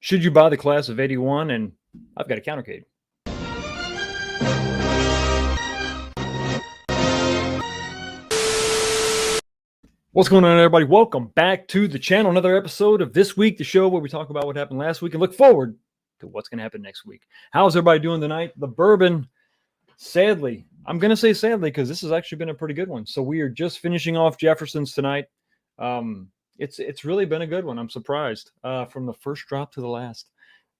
Should you buy the class of 81? And I've got a Countercade. What's going on, everybody? Welcome back to the channel. Another episode of This Week, the show where we talk about what happened last week and look forward to what's going to happen next week. How's everybody doing tonight? The Bourbon, sadly, I'm going to say sadly because this has actually been a pretty good one. So we are just finishing off Jefferson's tonight. It's really been a good one. I'm surprised from the first drop to the last.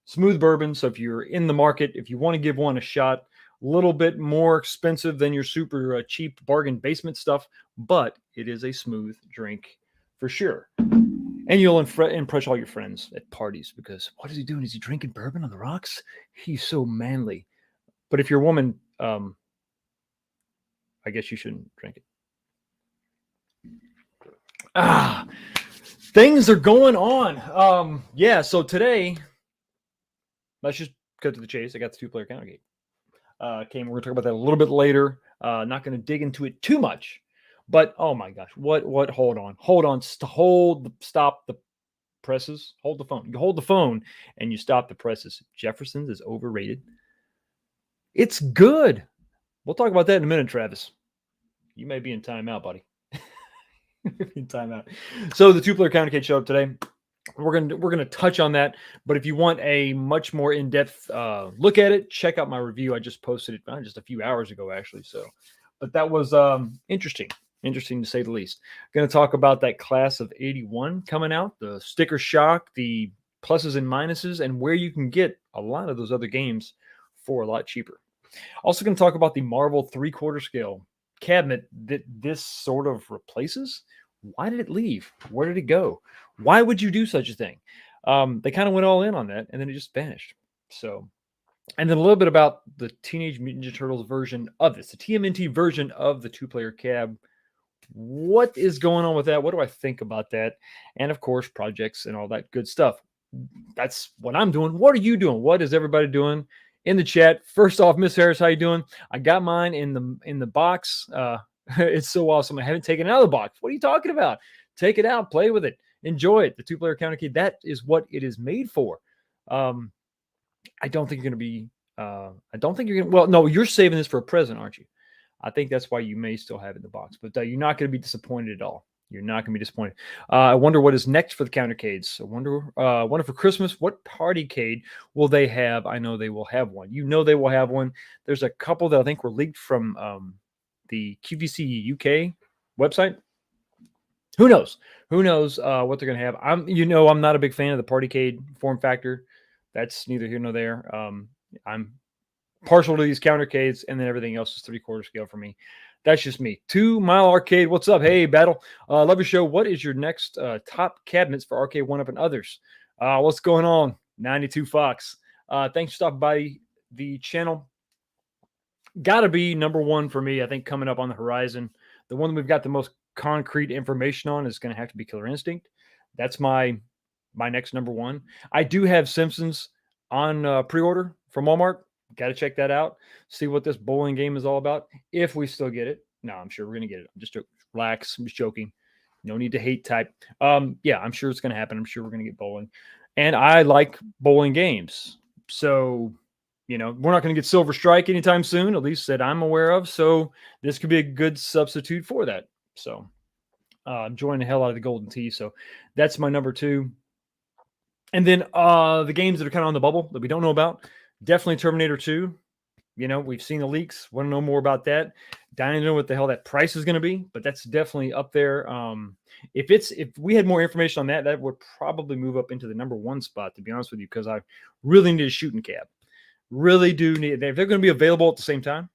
Smooth bourbon. So if you're in the market, if you want to give one a shot, a little bit more expensive than your super cheap bargain basement stuff, but it is a smooth drink for sure. And you'll impress all your friends at parties because what is he doing? Is he drinking bourbon on the rocks? He's so manly. But if you're a woman, I guess you shouldn't drink it. Things are going on. So today, let's just cut to the chase. I got the two-player Countercade. We're going to talk about that a little bit later. Not going to dig into it too much, but oh my gosh, what? Hold on, stop the presses. Hold the phone. You hold the phone and you stop the presses. Jefferson's is overrated. It's good. We'll talk about that in a minute, Travis. You may be in timeout, buddy. In timeout. So the two-player Countercade showed up today. We're gonna touch on that, but if you want a much more in-depth look at it, check out my review. I just posted it just a few hours ago, actually. But that was interesting to say the least. Going to talk about that class of 81 coming out, the sticker shock, the pluses and minuses, and where you can get a lot of those other games for a lot cheaper. Also going to talk about the Marvel 3/4 scale cabinet that this sort of replaces. Why did it leave? Where did it go? Why would you do such a thing? They kind of went all in on that, and then it just vanished. So, and then a little bit about the Teenage Mutant Ninja Turtles version of this, the TMNT version of the two-player cab. What is going on with that? What do I think about that? And of course, projects and all that good stuff. That's what I'm doing. What are you doing? What is everybody doing in the chat? First off, Miss Harris, how you doing? I got mine in the box. It's so awesome. I haven't taken it out of the box. What are you talking about? Take it out, play with it, enjoy it. The two-player Countercade, that is what it is made for. I don't think you're going to be, well, no, you're saving this for a present, aren't you? I think that's why you may still have it in the box, but you're not going to be disappointed at all. You're not going to be disappointed. I wonder what is next for the Countercades. I wonder for Christmas, what partycade will they have? I know they will have one. You know they will have one. There's a couple that I think were leaked from the QVC UK website. Who knows? Who knows what they're going to have? I'm not a big fan of the partycade form factor. That's neither here nor there. I'm partial to these Countercades, and then everything else is 3/4 scale for me. That's just me. 2 Mile Arcade, what's up? Hey, Battle. Love your show. What is your next top cabinets for Arcade 1-Up and others? What's going on? 92 Fox. Thanks for stopping by the channel. Got to be number one for me, I think, coming up on the horizon. The one that we've got the most concrete information on is going to have to be Killer Instinct. That's my next number one. I do have Simpsons on pre-order from Walmart. Got to check that out. See what this bowling game is all about. If we still get it. No, I'm sure we're going to get it. I'm just relax. I'm just joking. No need to hate type. Yeah, I'm sure it's going to happen. I'm sure we're going to get bowling. And I like bowling games. So, we're not going to get Silver Strike anytime soon, at least that I'm aware of. So this could be a good substitute for that. So I'm enjoying the hell out of the Golden Tee. So that's my number two. And then the games that are kind of on the bubble that we don't know about. Definitely Terminator 2. We've seen the leaks. Want to know more about that. Dying to know what the hell that price is going to be, but that's definitely up there. If we had more information on that, that would probably move up into the number one spot, to be honest with you, because I really need a shooting cab. Really do need. If they're going to be available at the same time,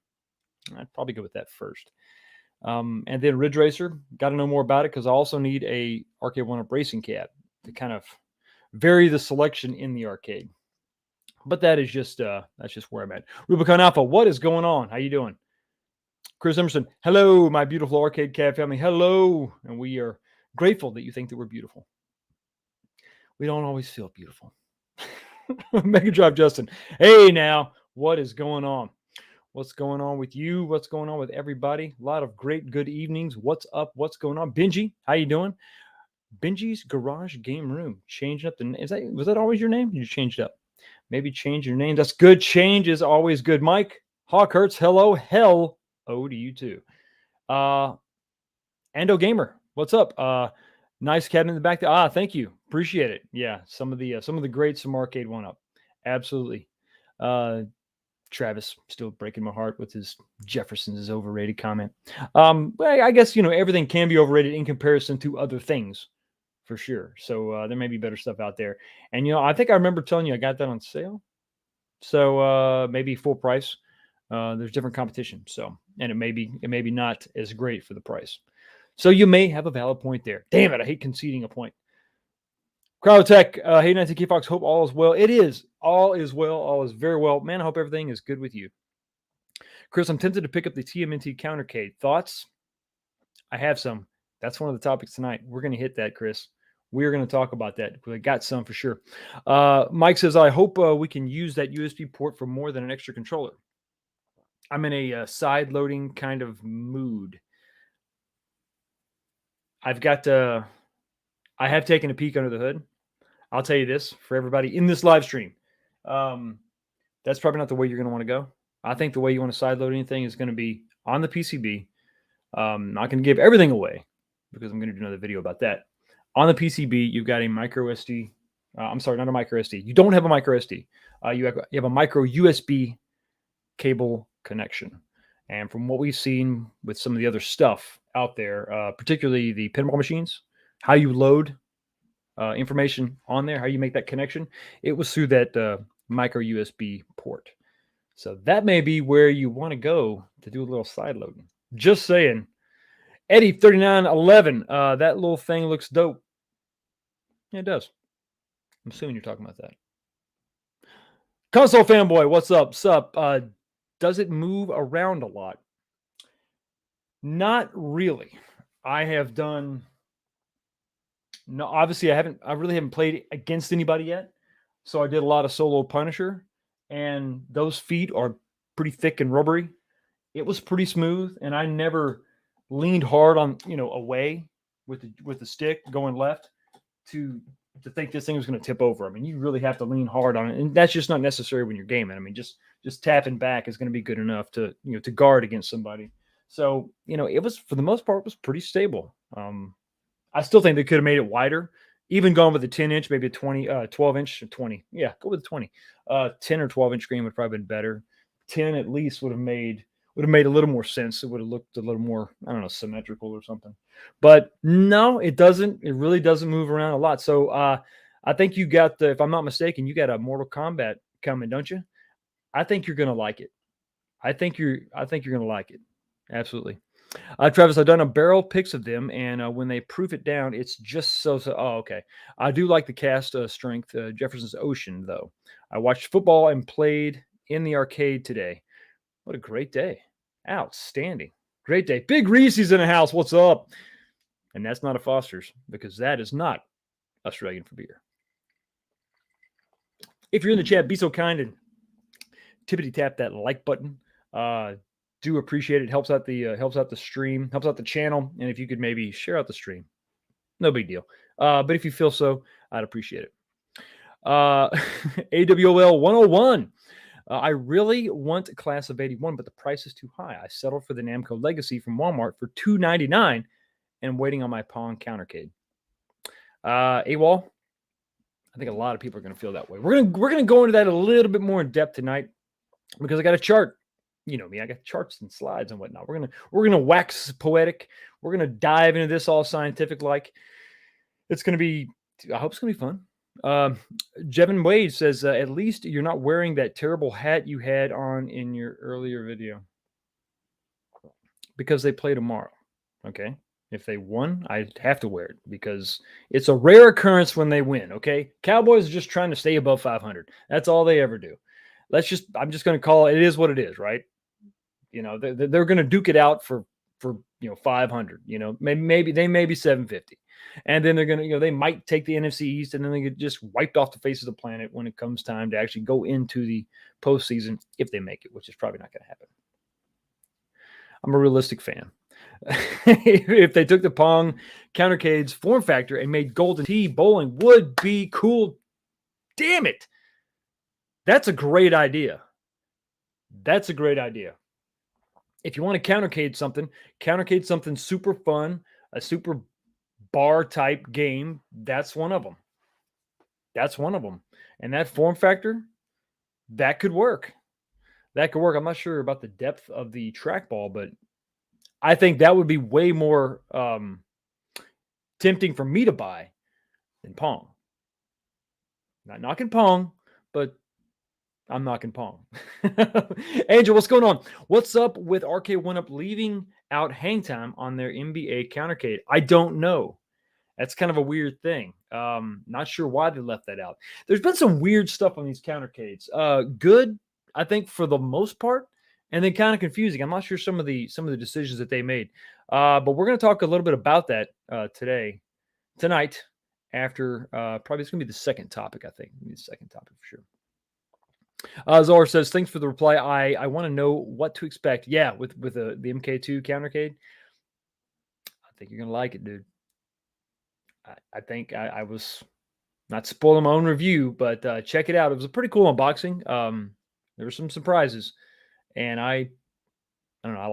I'd probably go with that first. And then Ridge Racer. Got to know more about it because I also need a Arcade 1-Up racing cab to kind of vary the selection in the arcade. But that's just where I'm at. Rubicon Alpha, what is going on? How you doing? Chris Emerson, hello, my beautiful Arcade Cab family. Hello. And we are grateful that you think that we're beautiful. We don't always feel beautiful. Mega Drive Justin, hey now, what is going on? What's going on with you? What's going on with everybody? A lot of great, good evenings. What's up? What's going on? Benji, how you doing? Benji's Garage Game Room. Changing up the was that always your name? You changed up. Maybe change your name. That's good. Change is always good. Mike Hawkhurts, hello. Hell to you too. Ando Gamer, what's up? Nice cabinet in the back there. Thank you. Appreciate it. Yeah, some of the greats from Arcade One Up. Absolutely. Travis still breaking my heart with his Jefferson's is overrated comment. I guess everything can be overrated in comparison to other things, for sure. So there may be better stuff out there. And I think I remember telling you I got that on sale. So maybe full price. There's different competition. So and it may be not as great for the price. So you may have a valid point there. Damn it, I hate conceding a point. Crowdtech, hey, Nancy K Fox, hope all is well. It is. All is well. All is very well. Man, I hope everything is good with you. Chris, I'm tempted to pick up the TMNT Countercade. Thoughts? I have some. That's one of the topics tonight. We're going to hit that, Chris. We're going to talk about that. We got some for sure. Mike says, I hope we can use that USB port for more than an extra controller. I'm in a side loading kind of mood. I have taken a peek under the hood. I'll tell you this for everybody in this live stream. That's probably not the way you're going to want to go. I think the way you want to sideload anything is going to be on the PCB. Not going to give everything away because I'm going to do another video about that. On the PCB, you've got a micro SD. I'm sorry, not a micro SD. You don't have a micro SD. You have a micro USB cable connection. And from what we've seen with some of the other stuff out there, particularly the pinball machines, how you load information on there, how you make that connection, it was through that micro USB port. So that may be where you want to go to do a little side loading. Just saying. Eddie 3911, that little thing looks dope. Yeah, it does. I'm assuming you're talking about that. Console fanboy, what's up? Sup? Does it move around a lot? Not really. I have done. No, obviously I really haven't played against anybody yet. So I did a lot of solo Punisher, and those feet are pretty thick and rubbery. It was pretty smooth, and I never leaned hard on away with the stick going left to think this thing was going to tip over. I mean, you really have to lean hard on it, and that's just not necessary when you're gaming. I mean, just tapping back is going to be good enough to to guard against somebody. So it was, for the most part, it was pretty stable. I still think they could have made it wider, even gone with a 10-inch, maybe a 12-inch or 20. Yeah, go with 20. 10 or 12-inch screen would probably been better. 10 at least would have made a little more sense. It would have looked a little more, I don't know, symmetrical or something. But no, it doesn't. It really doesn't move around a lot. So I think you got, if I'm not mistaken, you got a Mortal Kombat coming, don't you? I think you're going to like it. I think you're going to like it. Absolutely. Travis, I've done a barrel pics of them, and when they proof it down, it's just so. Oh, okay. I do like the cast strength Jefferson's Ocean, though. I watched football and played in the arcade today. What a great day. Outstanding. Great day. Big Reese's in the house. What's up? And that's not a Foster's, because that is not Australian for beer. If you're in the chat, be so kind and tippity tap that like button. Do appreciate it. Helps out the stream, helps out the channel. And if you could maybe share out the stream, no big deal. But if you feel so, I'd appreciate it. AWOL 101. I really want a class of 81, but the price is too high. I settled for the Namco Legacy from Walmart for $299 and waiting on my Pong Countercade. AWOL, I think a lot of people are going to feel that way. We're gonna go into that a little bit more in depth tonight because I got a chart. You know me, I got charts and slides and whatnot. We're gonna wax poetic. We're gonna dive into this all scientific like. It's gonna be. I hope it's gonna be fun. Jevin Wade says, at least you're not wearing that terrible hat you had on in your earlier video. Because they play tomorrow. Okay. If they won, I'd have to wear it because it's a rare occurrence when they win. Okay. Cowboys are just trying to stay above 500. That's all they ever do. I'm just going to call it is what it is, right? They're going to duke it out for 500, maybe they may be 750. And then they're going to, they might take the NFC East and then they get just wiped off the face of the planet when it comes time to actually go into the postseason if they make it, which is probably not going to happen. I'm a realistic fan. If they took the Pong Countercade's form factor and made Golden Tee bowling would be cool. Damn it. That's a great idea. That's a great idea. If you want to countercade something super fun, a super bar type game, that's one of them. That's one of them. And that form factor, that could work. That could work. I'm not sure about the depth of the trackball, but I think that would be way more tempting for me to buy than Pong. Not knocking Pong, but I'm knocking Pong. Angel, what's going on? What's up with RK1UP leaving out hang time on their NBA Countercade? I don't know. That's kind of a weird thing. Not sure why they left that out. There's been some weird stuff on these Countercades. Good, I think, for the most part, and then kind of confusing. I'm not sure some of the decisions that they made. But we're going to talk a little bit about that tonight, after probably it's going to be the second topic, I think. The second topic for sure. Zor says, thanks for the reply. I want to know what to expect. Yeah, with the MK2 Countercade. I think you're going to like it, dude. I think I was not spoiling my own review, but check it out. It was a pretty cool unboxing. There were some surprises, and I don't know. I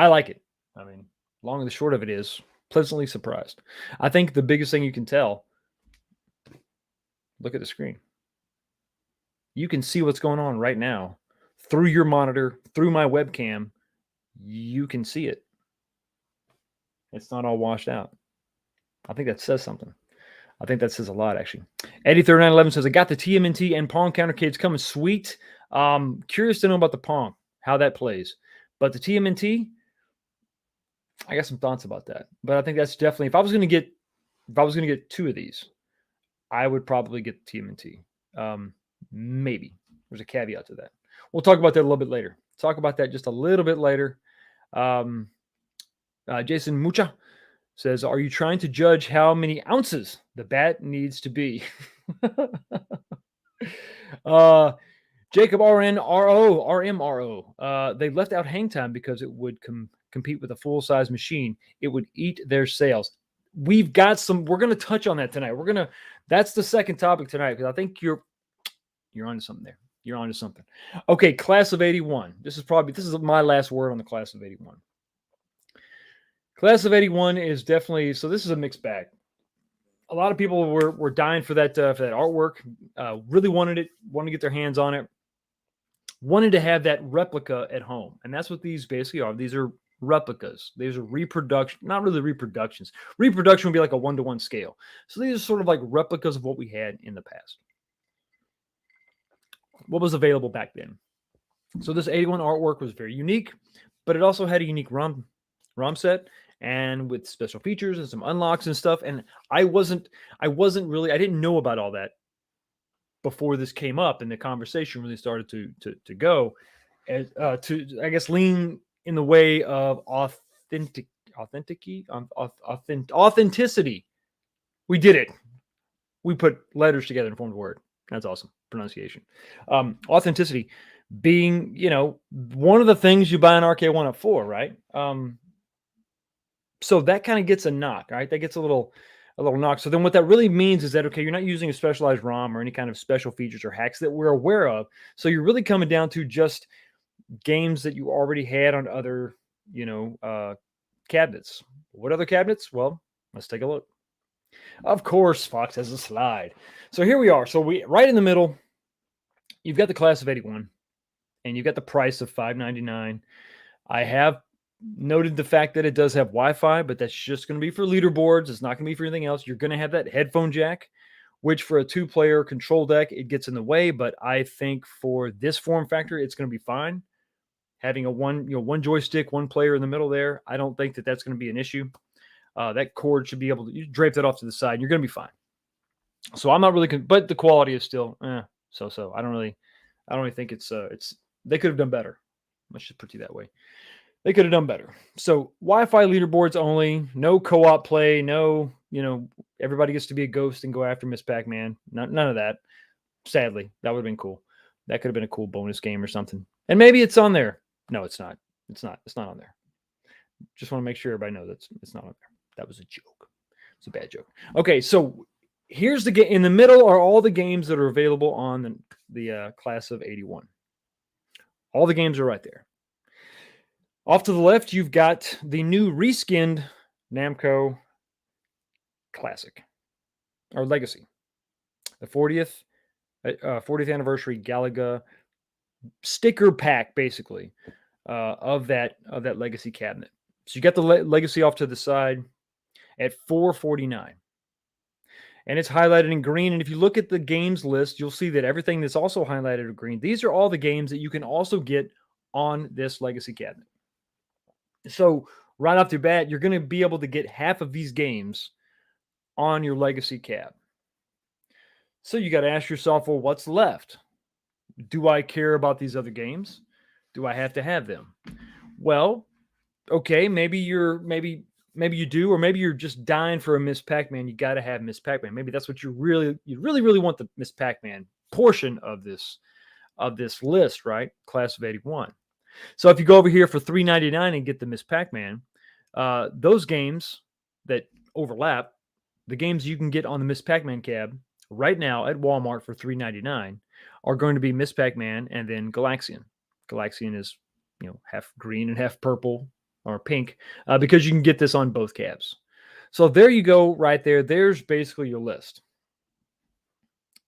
like it. I mean, long and the short of it is pleasantly surprised. I think the biggest thing you can tell. Look at the screen. You can see what's going on right now through your monitor, through my webcam. You can see it. It's not all washed out. I think that says something. I think that says a lot, actually. Eddie3911 says, I got the TMNT and Pong Countercades coming sweet. Curious to know about the Pong, how that plays. But the TMNT, I got some thoughts about that. But I think that's definitely, if I was going to get two of these, I would probably get the TMNT. Maybe. There's a caveat to that. We'll talk about that a little bit later. Talk about that just a little bit later. Jason Mucha says, are you trying to judge how many ounces the bat needs to be? Jacob RMRO. They left out hang time because it would compete with a full-size machine. It would eat their sales. We've got some. We're going to touch on that tonight. That's the second topic tonight, because I think you're onto something there. You're onto something. Okay, class of 81. This is my last word on the class of 81. Class of 81 is definitely, so this is a mixed bag. A lot of people were dying for that artwork, really wanted to get their hands on it, wanted to have that replica at home. And that's what these basically are. These are replicas. These are reproduction, not really reproductions. Reproduction would be like a 1-to-1 scale. So these are sort of like replicas of what we had in the past. What was available back then. So this 81 artwork was very unique, but it also had a unique ROM set, and with special features and some unlocks and stuff. And I didn't know about all that before this came up, and the conversation really started to go to, I guess, lean in the way of authenticity. We did it. We put letters together and formed a word. That's awesome. Pronunciation. Authenticity being, one of the things you buy an RK1UP for, right? So that kind of gets a knock, right? That gets a little knock. So then what that really means is that, okay, you're not using a specialized ROM or any kind of special features or hacks that we're aware of. So you're really coming down to just games that you already had on other, cabinets. What other cabinets? Well, let's take a look. Of course, Fox has a slide. So here we are. So right in the middle, you've got the class of 81, and you've got the price of $599. I have noted the fact that it does have Wi-Fi, but that's just going to be for leaderboards. It's not going to be for anything else. You're going to have that headphone jack, which for a 2-player control deck, it gets in the way. But I think for this form factor, it's going to be fine. Having a one joystick, one player in the middle there, I don't think that's going to be an issue. That cord should be able to, you drape that off to the side, and you're going to be fine. So I'm not really, but the quality is still so. I don't really think it's they could have done better. Let's just put it that way. They could have done better. So Wi-Fi leaderboards only, no co-op play, no, everybody gets to be a ghost and go after Miss Pac-Man. None of that. Sadly, that would have been cool. That could have been a cool bonus game or something. And maybe it's on there. No, it's not. It's not on there. Just want to make sure everybody knows it's not on there. That was a joke. It's a bad joke. Okay, so here's the game. In the middle are all the games that are available on the class of 81. All the games are right there. Off to the left, you've got the new reskinned Namco Classic or Legacy, the 40th anniversary Galaga sticker pack, basically, of that Legacy cabinet. So you got the Legacy off to the side at $449, and it's highlighted in green. And if you look at the games list, you'll see that everything that's also highlighted in green. These are all the games that you can also get on this Legacy cabinet. So right off the bat, you're going to be able to get half of these games on your Legacy cab. So you got to ask yourself, well, what's left? Do I care about these other games? Do I have to have them? Well, okay, maybe you do, or maybe you're just dying for a Miss Pac-Man. You got to have Miss Pac-Man. Maybe that's what you really want, the Miss Pac-Man portion of this list, right? Class of 81. So if you go over here for $3.99 and get the Miss Pac-Man, those games that overlap, the games you can get on the Miss Pac-Man cab right now at Walmart for $3.99 are going to be Miss Pac-Man and then Galaxian. Galaxian is, half green and half purple or pink, because you can get this on both cabs. So there you go, right there. There's basically your list.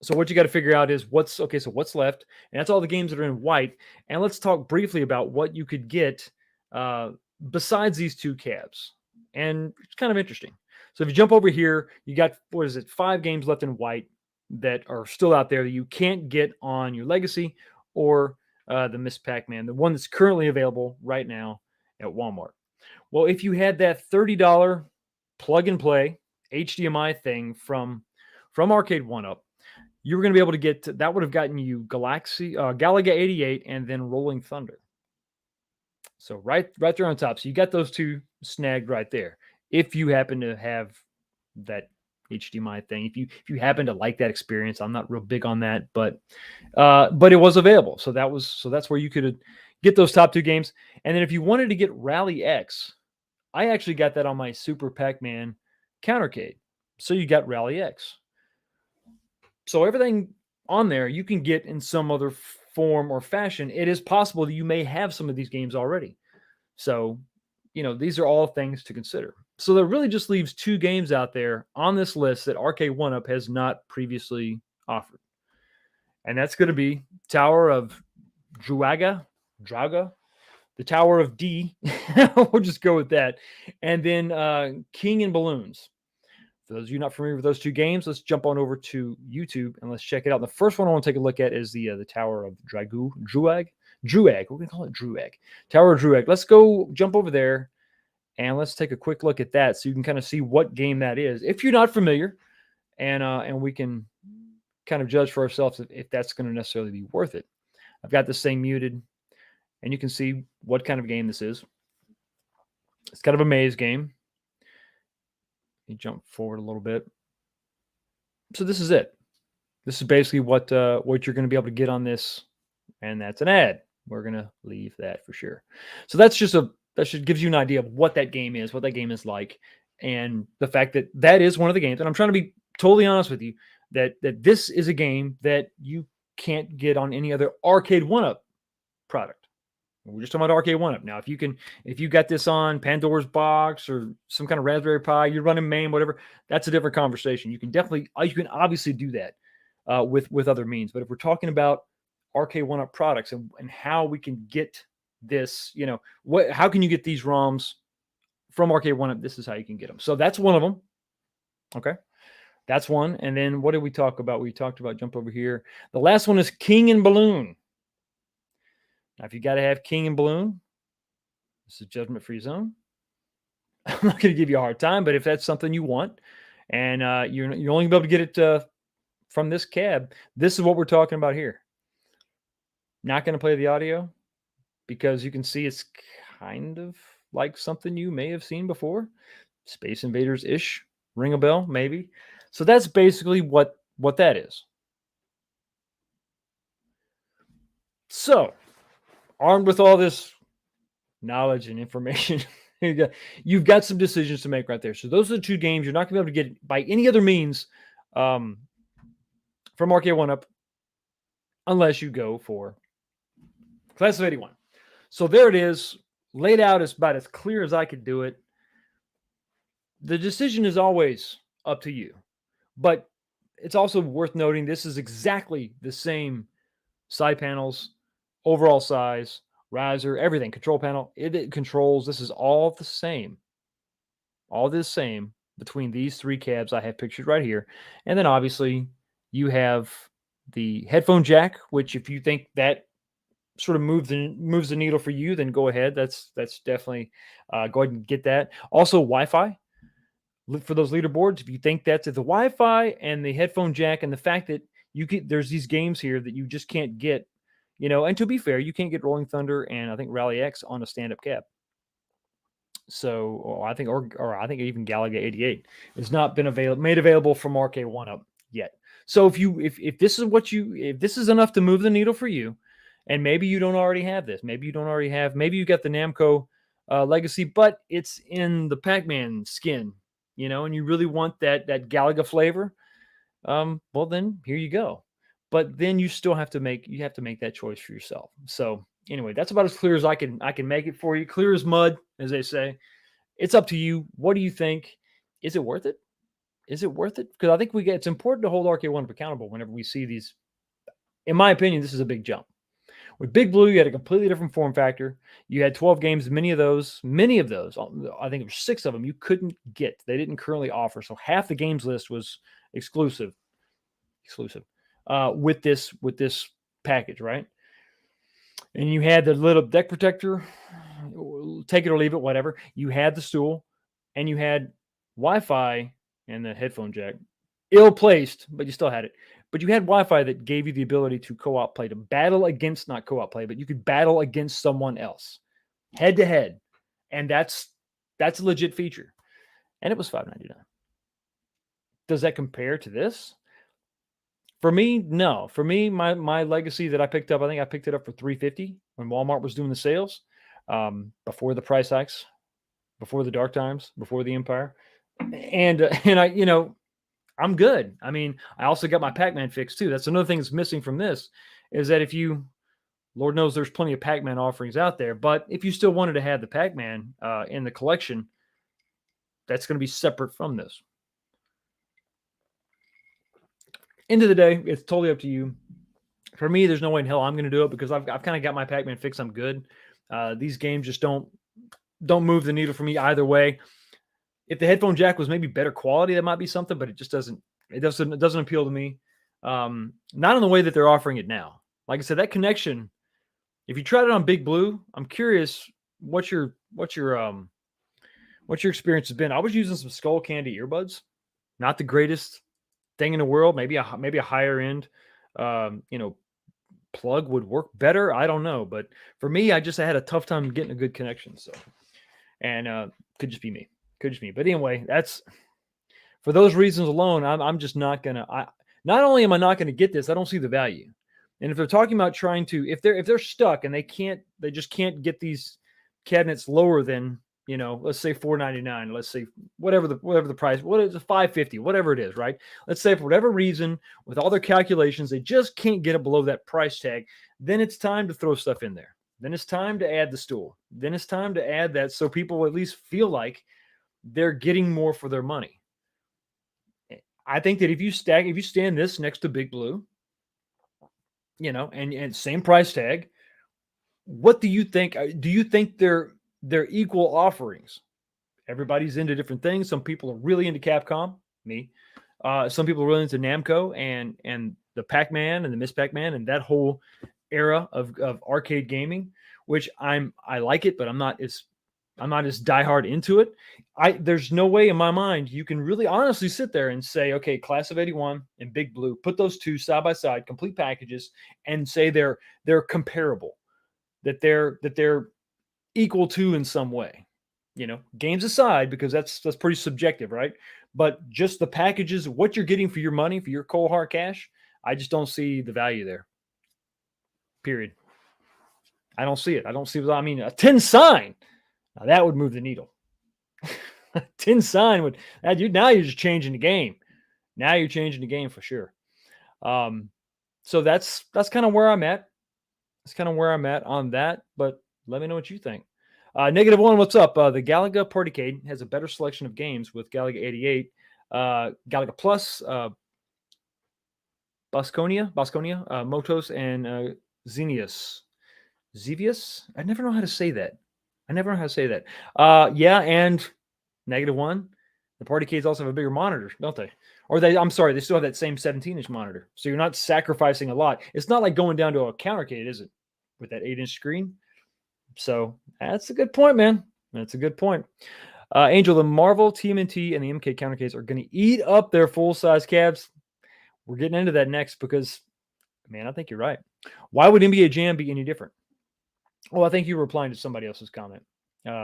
So what you got to figure out is what's left, and that's all the games that are in white. And let's talk briefly about what you could get besides these two cabs. And it's kind of interesting. So if you jump over here, you got 5 games left in white that are still out there that you can't get on your Legacy or the Miss Pac-Man, the one that's currently available right now at Walmart. Well, if you had that $30 plug and play HDMI thing from Arcade 1-Up, you were going to be able to get that would have gotten you Galaga 88 and then Rolling Thunder. So right there on top. So you got those two snagged right there. If you happen to have that HDMI thing, if you happen to like that experience, I'm not real big on that, but it was available. So that's where you could get those top 2 games. And then if you wanted to get Rally X, I actually got that on my Super Pac-Man Countercade. So you got Rally X. So everything on there you can get in some other form or fashion. It is possible that you may have some of these games already. So, these are all things to consider. So that really just leaves 2 games out there on this list that Arcade 1-Up has not previously offered. And that's going to be Tower of Druaga, the Tower of D. We'll just go with that. And then King and Balloons. For those of you not familiar with those 2 games, let's jump on over to YouTube and let's check it out. The first one I want to take a look at is the Tower of Druag. We're going to call it Druag. Tower of Druag. Let's go jump over there and let's take a quick look at that so you can kind of see what game that is if you're not familiar, and we can kind of judge for ourselves if that's going to necessarily be worth it. I've got this thing muted, and you can see what kind of game this is. It's kind of a maze game. You jump forward a little bit. So this is it. This is basically what you're going to be able to get on this, and that's an ad. We're going to leave that for sure. So that should gives you an idea of what that game is, what that game is like, and the fact that is one of the games. And I'm trying to be totally honest with you that this is a game that you can't get on any other Arcade 1-Up product. We're just talking about Arcade 1-Up. Now, if you got this on Pandora's Box or some kind of Raspberry Pi, you're running MAME, whatever, that's a different conversation. You can obviously do that with other means. But if we're talking about Arcade 1-Up products and how we can get this, how can you get these ROMs from Arcade 1-Up? This is how you can get them. So that's one of them. Okay. That's one. And then what did we talk about? We talked about, jump over here. The last one is King and Balloon. Now, if you got to have King and Balloon, this is judgment-free zone. I'm not going to give you a hard time, but if that's something you want, and you're only going to be able to get it from this cab, this is what we're talking about here. Not going to play the audio because you can see it's kind of like something you may have seen before. Space Invaders-ish. Ring a bell, maybe. So that's basically what that is. So, armed with all this knowledge and information You've got some decisions to make right there. So those are the two games you're not going to be able to get by any other means from Arcade One Up, unless you go for Class of 81. So there it is, laid out as about as clear as I could do it. The decision is always up to you, but it's also worth noting this is exactly the same side panels, overall size, riser, everything, control panel, it controls. This is all the same between these three cabs I have pictured right here. And then obviously you have the headphone jack, which if you think that sort of moves the needle for you, then go ahead. That's definitely go ahead and get that. Also Wi-Fi for those leaderboards. If you think that's the Wi-Fi and the headphone jack and the fact that there's these games here that you just can't get, and to be fair, you can't get Rolling Thunder and I think Rally X on a stand-up cab. So I think, or I think even Galaga 88 has not been made available from Arcade One Up yet. So if this is enough to move the needle for you, and maybe you don't already have this, maybe you got the Namco Legacy, but it's in the Pac-Man skin, and you really want that Galaga flavor, well then here you go. But then you still have to make that choice for yourself. So anyway, that's about as clear as I can make it for you. Clear as mud, as they say. It's up to you. What do you think? Is it worth it? Is it worth it? Because I think it's important to hold Arcade One accountable whenever we see these. In my opinion, this is a big jump. With Big Blue, you had a completely different form factor. You had 12 games. Many of those, I think it was 6 of them you couldn't get. They didn't currently offer. So half the games list was exclusive with this package, right? And you had the little deck protector, take it or leave it, whatever. You had the stool, and you had Wi-Fi and the headphone jack. Ill-placed, but you still had it. But you had Wi-Fi that gave you the ability to co-op play, to battle against, not co-op play, but you could battle against someone else, head-to-head. And that's a legit feature. And it was $5.99. Does that compare to this? For me, no. For me, my Legacy that I picked up, I think I picked it up for $3.50 when Walmart was doing the sales, before the price hikes, before the dark times, before the Empire, and I, I'm good. I mean, I also got my Pac-Man fix too. That's another thing that's missing from this, is that Lord knows there's plenty of Pac-Man offerings out there, but if you still wanted to have the Pac-Man in the collection, that's going to be separate from this. End of the day, it's totally up to you. For me, there's no way in hell I'm going to do it because I've kind of got my Pac-Man fix. I'm good. These games just don't move the needle for me either way. If the headphone jack was maybe better quality, that might be something, but it just doesn't appeal to me. Not in the way that they're offering it now. Like I said, that connection, if you tried it on Big Blue, I'm curious what your experience has been. I was using some Skull Candy earbuds, not the greatest thing in the world. Maybe a higher end, plug would work better. I don't know, but for me, I had a tough time getting a good connection. So, and could just be me. But anyway, that's for those reasons alone. I'm just not gonna. Not only am I not gonna get this, I don't see the value. And if they're talking about trying to, if they're stuck and they just can't get these cabinets lower than, let's say $4.99, let's say whatever the price, what is it, $5.50, whatever it is, right? Let's say for whatever reason, with all their calculations, they just can't get it below that price tag. Then it's time to throw stuff in there. Then it's time to add the stool. Then it's time to add that so people at least feel like they're getting more for their money. I think that if you stand this next to Big Blue, and same price tag, what do you think? Do you think they're equal offerings? Everybody's into different things. Some people are really into Capcom, me. Some people are really into Namco and the Pac-Man and the Miss Pac-Man and that whole era of arcade gaming, which I like it, but I'm not as diehard into it. There's no way in my mind you can really honestly sit there and say, okay, Class of 81 and Big Blue, put those two side by side, complete packages, and say they're comparable, that they're equal to in some way. Games aside, because that's pretty subjective, right? But just the packages, what you're getting for your money, for your cold hard cash, I just don't see the value there. Period. I don't see it. I don't see. I mean, a tin sign. Now that would move the needle. Tin sign would now you're just changing the game. Now you're changing the game for sure. So that's kind of where I'm at. That's kind of where I'm at on that. But let me know what you think. -1, what's up? The Galaga Porticade has a better selection of games with Galaga 88, Galaga Plus, Bosconia, Motos, and Xenius. Xevious? I never know how to say that. Yeah, and -1. The Porticades also have a bigger monitor, don't they? Or I'm sorry, they still have that same 17-inch monitor. So you're not sacrificing a lot. It's not like going down to a Countercade, is it? With that 8-inch screen. So that's a good point, man. That's a good point. Angel, the Marvel, TMNT, and the MK Countercades are going to eat up their full-size cabs. We're getting into that next because, man, I think you're right. Why would NBA Jam be any different? Well, I think you were replying to somebody else's comment,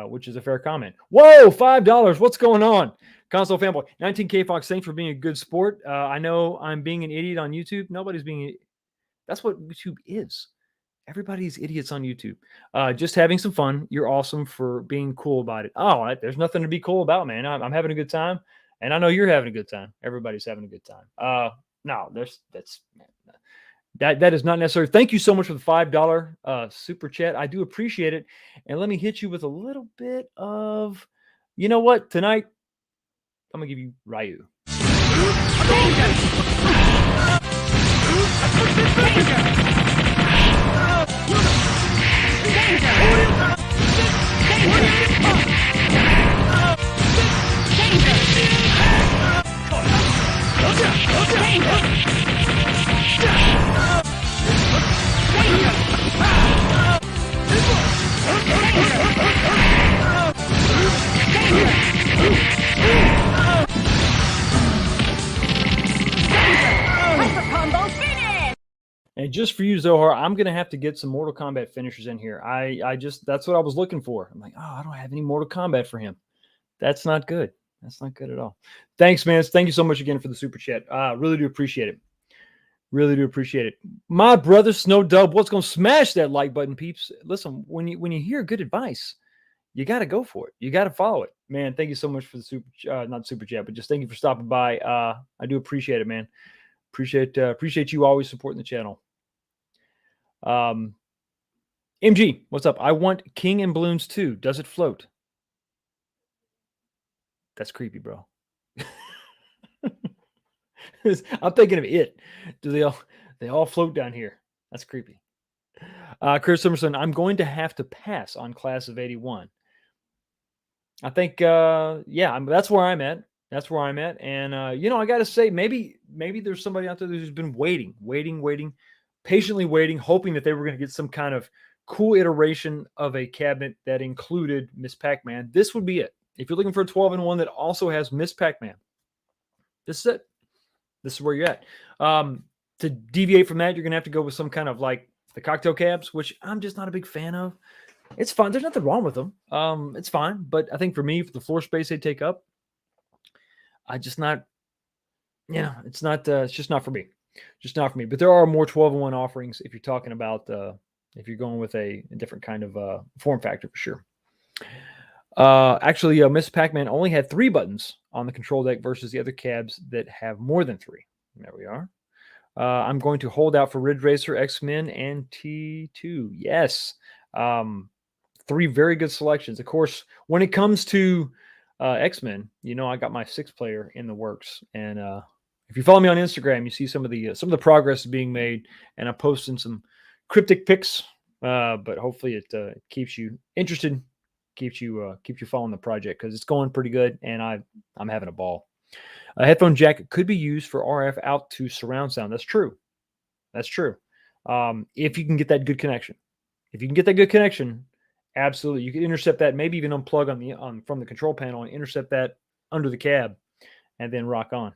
which is a fair comment. Whoa, $5. What's going on? Console fanboy. 19K Fox, thanks for being a good sport. I know I'm being an idiot on YouTube. Nobody's being. That's what YouTube is. Everybody's idiots on YouTube. Just having some fun. You're awesome for being cool about it. Oh, there's nothing to be cool about, man. I'm having a good time, and I know you're having a good time. Everybody's having a good time. No, that is not necessary. Thank you so much for the $5 super chat. I do appreciate it. And let me hit you with a little bit of, you know what? Tonight, I'm gonna give you Ryu. And just for you, Zohar, I'm going to have to get some Mortal Kombat finishers in here. That's what I was looking for. I'm like, oh, I don't have any Mortal Kombat for him. That's not good. That's not good at all. Thanks, man. Thank you so much again for the super chat. Really do appreciate it. Really do appreciate it. My brother, Snow Dub, what's going to smash that like button, peeps? Listen, when you hear good advice, you got to go for it. You got to follow it. Man, thank you so much for the not super chat, but just thank you for stopping by. I do appreciate it, man. Appreciate you always supporting the channel. MG, what's up? I want King and Balloons too. Does it float? That's creepy, bro. I'm thinking of it. Do they all float down here? That's creepy. Chris Emerson, I'm going to have to pass on Class of 81. I think yeah, that's where I'm at. That's where I'm at. And I gotta say, maybe there's somebody out there who's been waiting, patiently waiting, hoping that they were going to get some kind of cool iteration of a cabinet that included Miss Pac-Man. This would be it. If you're looking for a 12-in-1 that also has Miss Pac-Man, this is it. This is where you're at. To deviate from that, you're going to have to go with some kind of like the cocktail cabs, which I'm just not a big fan of. It's fine. There's nothing wrong with them. It's fine. But I think for me, for the floor space they take up, it's just not for me. Just not for me. But there are more 12-in-1 offerings if you're talking about if you're going with a different kind of form factor for sure. Actually, Miss Pac-Man only had 3 buttons on the control deck versus the other cabs that have more than 3. There we are. I'm going to hold out for Ridge Racer, X-Men, and T2. Yes. 3 very good selections. Of course, when it comes to X-Men, I got my 6-player in the works. And if you follow me on Instagram, you see some of the progress being made, and I'm posting some cryptic pics. But hopefully it keeps you interested, keeps you following the project because it's going pretty good, and I'm having a ball. A headphone jack could be used for RF out to surround sound. That's true. If you can get that good connection. Absolutely, you can intercept that. Maybe even unplug from the control panel and intercept that under the cab, and then rock on.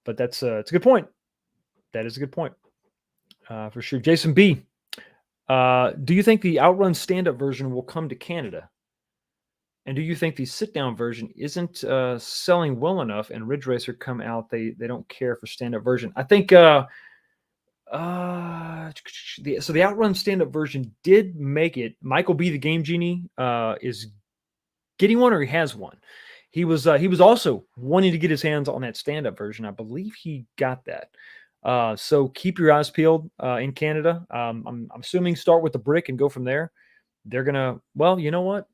But it's a good point. That is a good point for sure. Jason B, do you think the Outrun stand-up version will come to Canada? And do you think the sit-down version isn't selling well enough? And Ridge Racer come out, they don't care for stand-up version. I think so the Outrun stand-up version did make it. Michael B, the Game Genie, is getting one or he has one. He was also wanting to get his hands on that stand-up version. I believe he got that. So keep your eyes peeled in Canada. I'm assuming start with the brick and go from there. They're gonna. Well, you know what?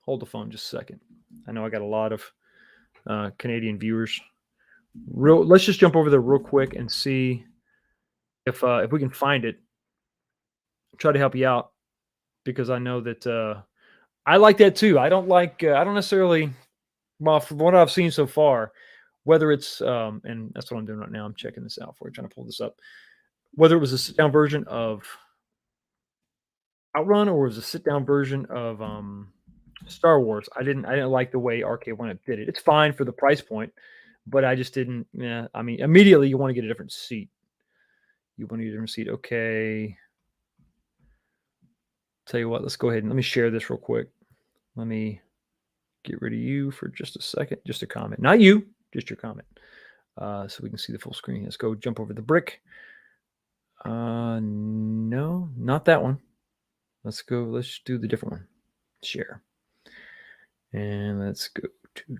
Hold the phone just a second. I know I got a lot of Canadian viewers. Let's just jump over there real quick and see if we can find it. Try to help you out because I know that I like that too. I don't necessarily. Well, from what I've seen so far, whether it's and that's what I'm doing right now. I'm checking this out for you, trying to pull this up. Whether it was a sit down version of Outrun or it was a sit down version of Star Wars, I didn't like the way Arcade One Up did it. It's fine for the price point, but I just didn't. Yeah, I mean, immediately you want to get a different seat. You want to get a different seat. Okay. Tell you what, let's go ahead and let me share this real quick. Let me get rid of you for just a second. Just a comment, not you, just your comment. So we can see the full screen. Let's go jump over the brick. No, not that one. Let's do the different one. Share. And let's go to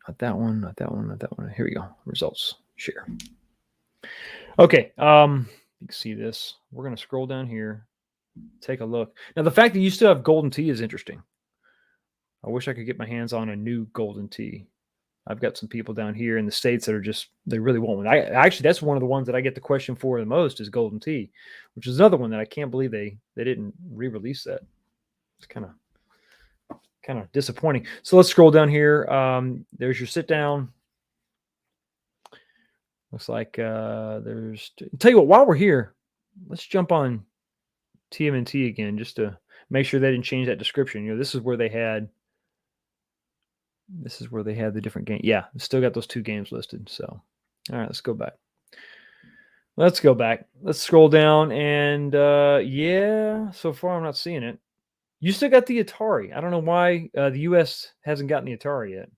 not that one, not that one, not that one. Here we go. Results. Share. Okay. You can see this. We're gonna scroll down here. Take a look. Now the fact that you still have golden tea is interesting. I wish I could get my hands on a new golden tea. I've got some people down here in the States that are they really want one. Actually, that's one of the ones that I get the question for the most is golden tea, which is another one that I can't believe they didn't re-release that. It's kind of disappointing. So let's scroll down here. There's your sit down. Looks like there's. Tell you what, while we're here, let's jump on TMNT again just to make sure they didn't change that description. You know, this is where they had the different game. Yeah, still got those 2 games listed. So, all right, let's go back. Let's scroll down and yeah, so far I'm not seeing it. You still got the Atari. I don't know why the US hasn't gotten the Atari yet.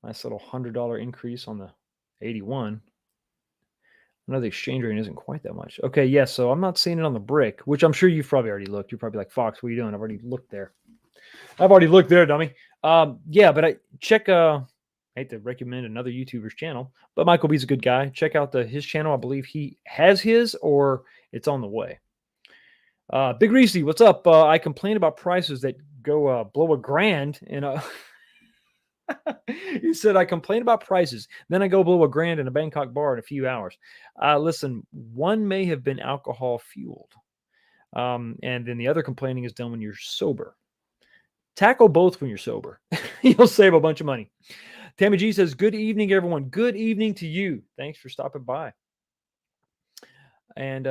Nice little $100 increase on the 81. I know the exchange rate isn't quite that much. Okay, yes, yeah, so I'm not seeing it on the brick, which I'm sure you've probably already looked. You're probably like, Fox, what are you doing? I've already looked there. Dummy. Yeah, but I hate to recommend another YouTuber's channel, but Michael B's a good guy. Check out his channel. I believe he has his or it's on the way. Big Reese, what's up? I complain about prices that go blow $1,000 in a. He said, I complain about prices. Then I go blow $1,000 in a Bangkok bar in a few hours. Listen, one may have been alcohol fueled. And then the other complaining is done when you're sober. Tackle both when you're sober. You'll save a bunch of money. Tammy G says, good evening, everyone. Good evening to you. Thanks for stopping by. And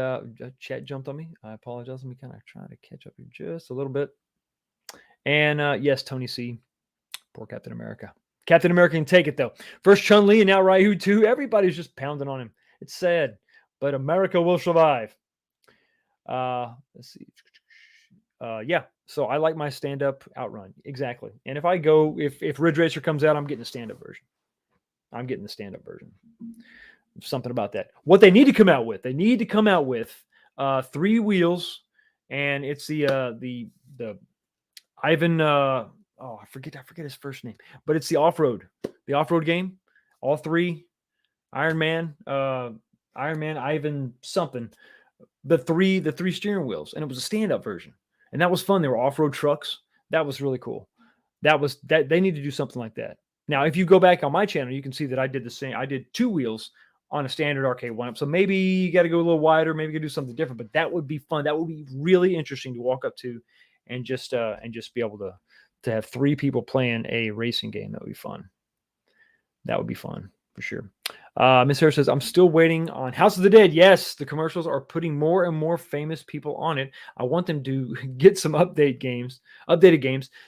chat jumped on me. I apologize. Let me kind of try to catch up here just a little bit. And yes, Tony C. Poor Captain America. Captain America can take it, though. First Chun-Li and now Ryu, too. Everybody's just pounding on him. It's sad, but America will survive. Let's see. Yeah, so I like my stand-up Outrun. Exactly. And if Ridge Racer comes out, I'm getting the stand-up version. Something about that. What they need to come out with, 3 wheels, and it's the Ivan I forget his first name, but it's the off-road game. All 3 Iron Man, Ivan something, the three steering wheels, and it was a stand-up version. And that was fun. They were off-road trucks. That was really cool. They need to do something like that. Now, if you go back on my channel, you can see that I did the same. I did 2 wheels on a standard arcade one-up. So maybe you got to go a little wider. Maybe you can do something different. But that would be fun. That would be really interesting to walk up to, and just be able to have 3 people playing a racing game. That would be fun. That would be fun for sure. Miss Harris says, I'm still waiting on House of the Dead. Yes, the commercials are putting more and more famous people on it. I want them to get some updated games,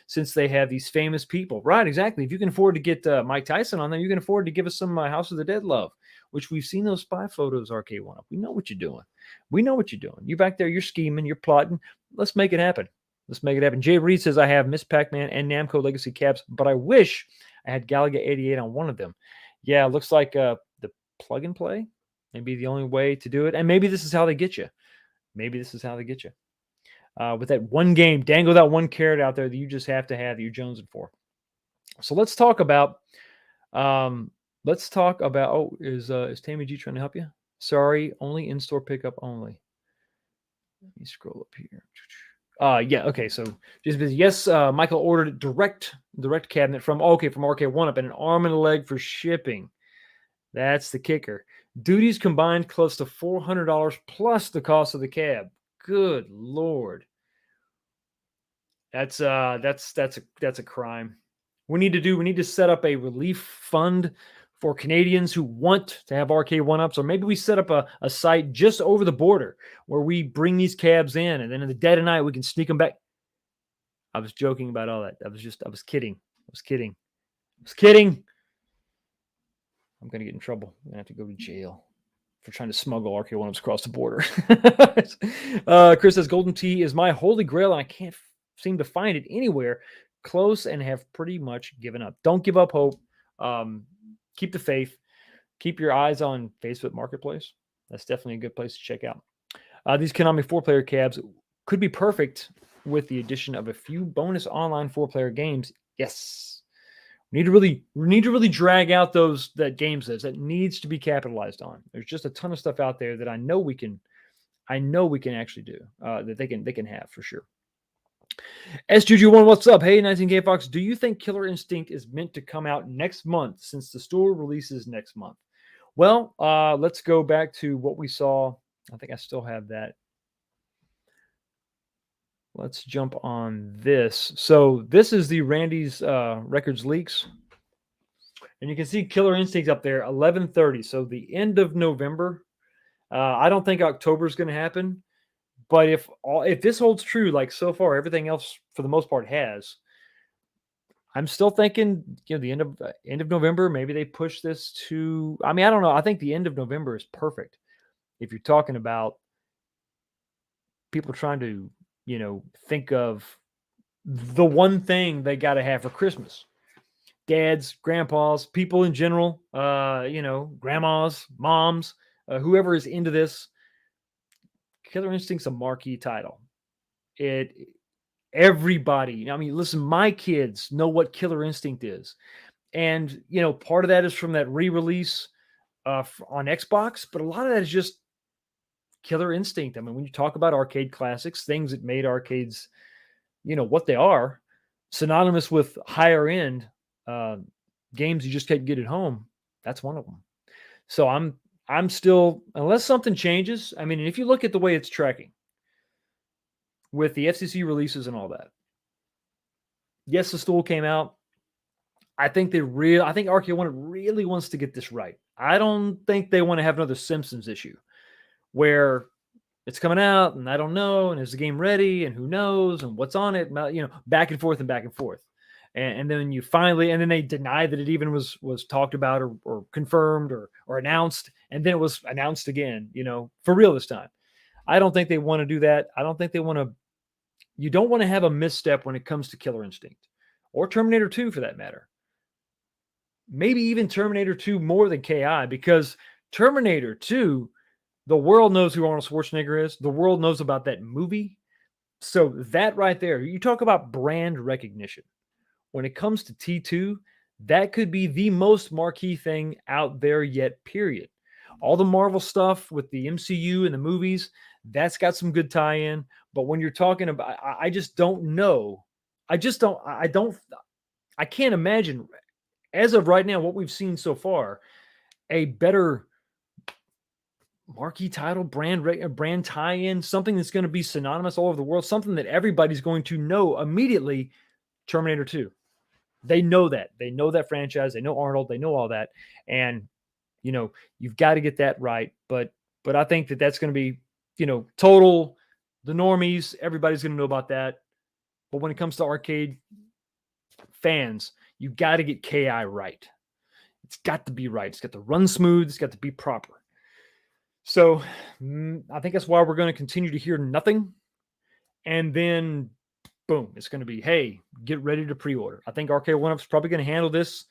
since they have these famous people. Right, exactly. If you can afford to get Mike Tyson on there, you can afford to give us some House of the Dead love, which we've seen those spy photos, Arcade One Up. We know what you're doing. You're back there, you're scheming, you're plotting. Let's make it happen. Jay Reed says, I have Miss Pac-Man and Namco Legacy caps, but I wish I had Galaga 88 on one of them. Yeah, it looks like the plug and play may be the only way to do it. And maybe this is how they get you. with that one game, dangle that one carrot out there that you just have to have, that you're jonesing for. So let's talk about. Oh, is Tammy G trying to help you? Sorry, only in-store pickup only. Let me scroll up here. Yeah, okay, so just busy. Yes, Michael ordered direct cabinet from RK1 Up and an arm and a leg for shipping. That's the kicker. Duties combined close to $400 plus the cost of the cab. Good Lord. That's a crime. We need to set up a relief fund for Canadians who want to have RK1-ups, or maybe we set up a site just over the border where we bring these cabs in, and then in the dead of night we can sneak them back. I was joking about all that. I was kidding. I'm gonna get in trouble. I'm gonna have to go to jail for trying to smuggle RK1-ups across the border. Chris says Golden Tea is my holy grail, and I can't seem to find it anywhere close, and have pretty much given up. Don't give up hope. Keep the faith. Keep your eyes on Facebook Marketplace. That's definitely a good place to check out. These Konami 4-player cabs could be perfect with the addition of a few bonus online 4-player games. Yes. We need to really drag out that games that needs to be capitalized on. There's just a ton of stuff out there that I know we can actually do, that they can have for sure. SJuju1, what's up? Hey, 19K Fox, do you think Killer Instinct is meant to come out next month since the store releases next month? Well, let's go back to what we saw. I think I still have that. Let's jump on this. So this is the Randy's Records leaks. And you can see Killer Instinct up there, 11:30. So the end of November. I don't think October is going to happen. But if this holds true, like so far, everything else for the most part has, I'm still thinking, the end of November. Maybe they push this to. I mean, I don't know. I think the end of November is perfect if you're talking about people trying to, think of the one thing they got to have for Christmas. Dads, grandpas, people in general, grandmas, moms, whoever is into this. Killer Instinct's a marquee title. Everybody, I mean, listen, my kids know what Killer Instinct is. And, part of that is from that re-release on Xbox, but a lot of that is just Killer Instinct. I mean, when you talk about arcade classics, things that made arcades, what they are, synonymous with higher end games you just can't get at home, that's one of them. So I'm still, unless something changes, I mean, if you look at the way it's tracking with the FCC releases and all that, yes, the stool came out. I think RK1 really wants to get this right. I don't think they want to have another Simpsons issue where it's coming out and I don't know, and is the game ready, and who knows, and what's on it, back and forth and back and forth. And then and then they deny that it even was talked about or confirmed or announced. And then it was announced again, for real this time. I don't think they want to do that. I don't think they want to. You don't want to have a misstep when it comes to Killer Instinct or Terminator 2 for that matter. Maybe even Terminator 2 more than KI, because Terminator 2, the world knows who Arnold Schwarzenegger is. The world knows about that movie. So that right there, you talk about brand recognition. When it comes to T2, that could be the most marquee thing out there yet, period. All the Marvel stuff with the MCU and the movies, that's got some good tie-in. But when you're talking about, I just don't know. I can't imagine, as of right now, what we've seen so far, a better marquee title, brand tie-in, something that's going to be synonymous all over the world, something that everybody's going to know immediately. Terminator 2. They know that. They know that franchise. They know Arnold. They know all that. And, you've got to get that right. But I think that's going to be, total, the normies, everybody's going to know about that. But when it comes to arcade fans, you got to get KI right. It's got to be right. It's got to run smooth. It's got to be proper. So I think that's why we're going to continue to hear nothing. And then boom, it's going to be, hey, get ready to pre-order. I think RK1-Up's probably going to handle this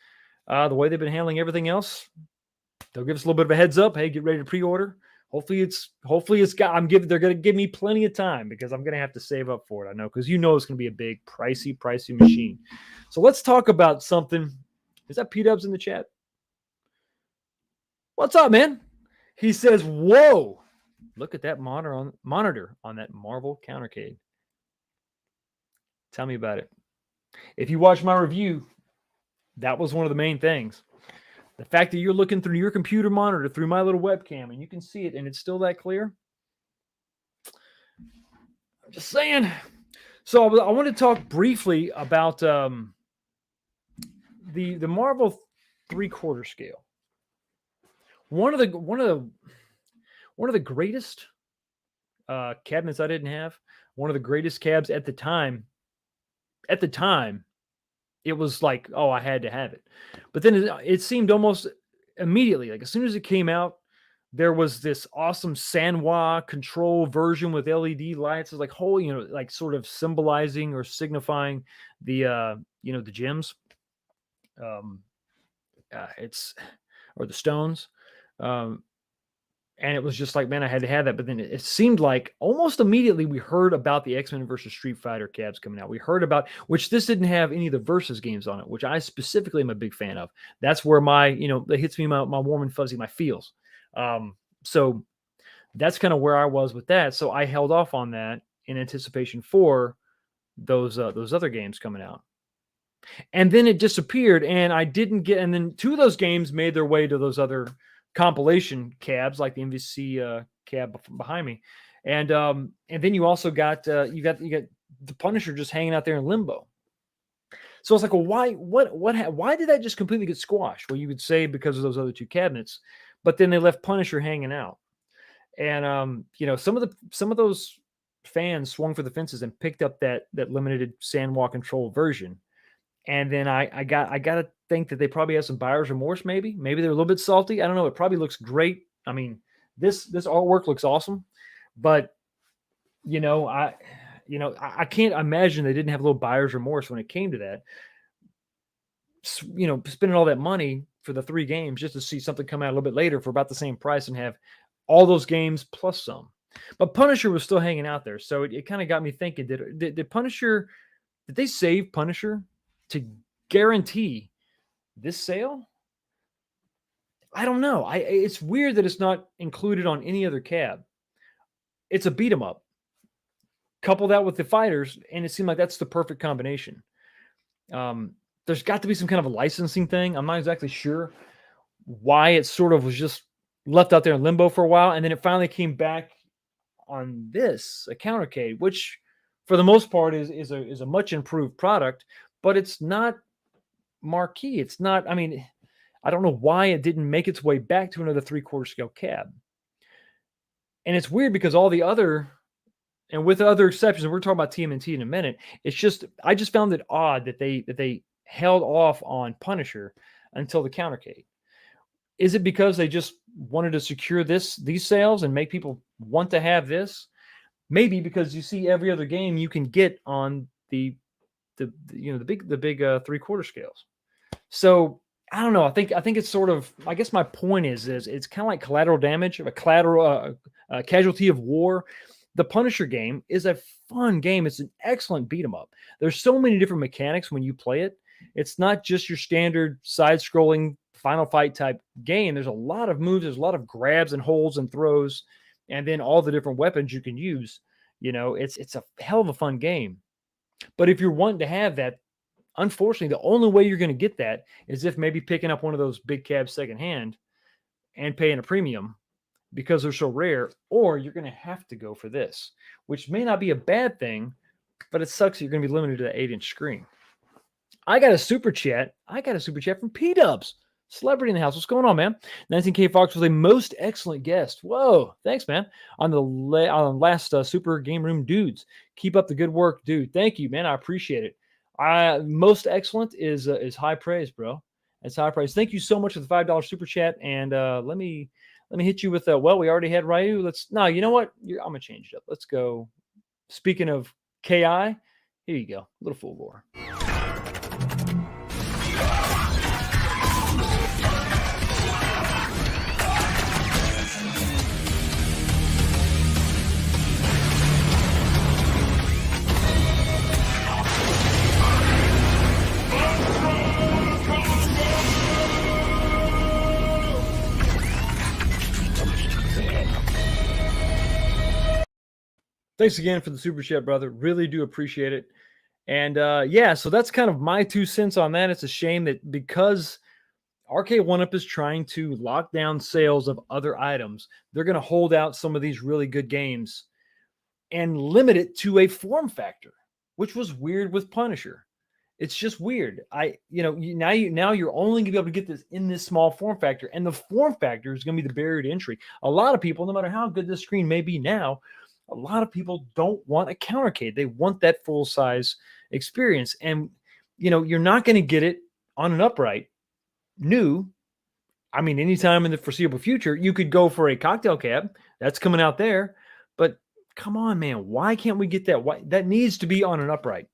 the way they've been handling everything else. They'll give us a little bit of a heads up. Hey, get ready to pre-order. Hopefully it's got. They're going to give me plenty of time because I'm going to have to save up for it. I know because it's going to be a big pricey machine. So let's talk about something. Is that P-Dubs in the chat? What's up, man? He says, "Whoa, look at that monitor on that Marvel Countercade." Tell me about it. If you watch my review, that was one of the main things. The fact that you're looking through your computer monitor through my little webcam and you can see it and it's still that clear. I'm just saying. So I want to talk briefly about the Marvel 3/4 scale. One of the greatest cabinets I didn't have. One of the greatest cabs at the time. At the time, it was like, oh, I had to have it. But then it seemed almost immediately, like as soon as it came out, there was this awesome Sanwa control version with LED lights. It's like whole, like sort of symbolizing or signifying the the gems. It's or the stones. And it was just like, man, I had to have that. But then it seemed like almost immediately we heard about the X-Men versus Street Fighter cabs coming out. We heard about, which this didn't have any of the Versus games on it, which I specifically am a big fan of. That's where my, that hits me my warm and fuzzy, my feels. So that's kind of where I was with that. So I held off on that in anticipation for those other games coming out. And then it disappeared and I didn't get, and then two of those games made their way to those other compilation cabs like the MVC cab behind me, and then you also got you got the Punisher just hanging out there in limbo. So it's like, well, why did that just completely get squashed? Well, you would say because of those other two cabinets, but then they left Punisher hanging out, and some of those fans swung for the fences and picked up that limited Sanwa control version. And then I got to think that they probably have some buyer's remorse. Maybe they're a little bit salty. I don't know. It probably looks great. I mean, this artwork looks awesome, but I can't imagine they didn't have a little buyer's remorse when it came to that. Spending all that money for the 3 games just to see something come out a little bit later for about the same price and have all those games plus some. But Punisher was still hanging out there, so it kind of got me thinking: Did Punisher? Did they save Punisher to guarantee this sale? I don't know. It's weird that it's not included on any other cab. It's a beat 'em up. Couple that with the fighters, and it seemed like that's the perfect combination. There's got to be some kind of a licensing thing. I'm not exactly sure why it sort of was just left out there in limbo for a while, and then it finally came back on a Countercade, which for the most part is a much improved product. But it's not marquee. It's not, I mean, I don't know why it didn't make its way back to another 3/4 scale cab. And it's weird because all the other, and with the other exceptions, and we're talking about TMNT in a minute, I just found it odd that they held off on Punisher until the Countercade. Is it because they just wanted to secure these sales and make people want to have this? Maybe because you see every other game you can get on the big 3/4 scales. So I don't know. I think it's sort of, I guess my point is it's kind of like collateral damage, a casualty of war. The Punisher game is a fun game. It's an excellent beat 'em up. There's so many different mechanics when you play it. It's not just your standard side-scrolling Final Fight type game. There's a lot of moves. There's a lot of grabs and holds and throws, and then all the different weapons you can use. It's a hell of a fun game. But if you're wanting to have that, unfortunately, the only way you're going to get that is if maybe picking up one of those big cabs secondhand and paying a premium because they're so rare, or you're going to have to go for this, which may not be a bad thing, but it sucks that you're going to be limited to the 8-inch screen. I got a super chat from P-Dubs. Celebrity in the house. What's going on, man? 19K Fox was a most excellent guest. Whoa, thanks, man. On the last Super Game Room Dudes. Keep up the good work, dude. Thank you, man. I appreciate it. Most excellent is high praise, bro. It's high praise. Thank you so much for the $5 super chat. And let me hit you with we already had Ryu. You know what? I'm gonna change it up. Let's go. Speaking of KI, here you go. A little full bore. Thanks again for the super chat, brother. Really do appreciate it. And yeah, so that's kind of my 2 cents on that. It's a shame that because Arcade One Up is trying to lock down sales of other items, they're going to hold out some of these really good games and limit it to a form factor, which was weird with Punisher. It's just weird. Now you're only gonna be able to get this in this small form factor, and the form factor is gonna be the barrier to entry. A lot of people, no matter how good this screen may be now, a lot of people don't want a countercade. They want that full size experience, and you're not gonna get it on an upright new. I mean, anytime in the foreseeable future, you could go for a cocktail cab that's coming out there, but come on, man, why can't we get that? Why that needs to be on an upright?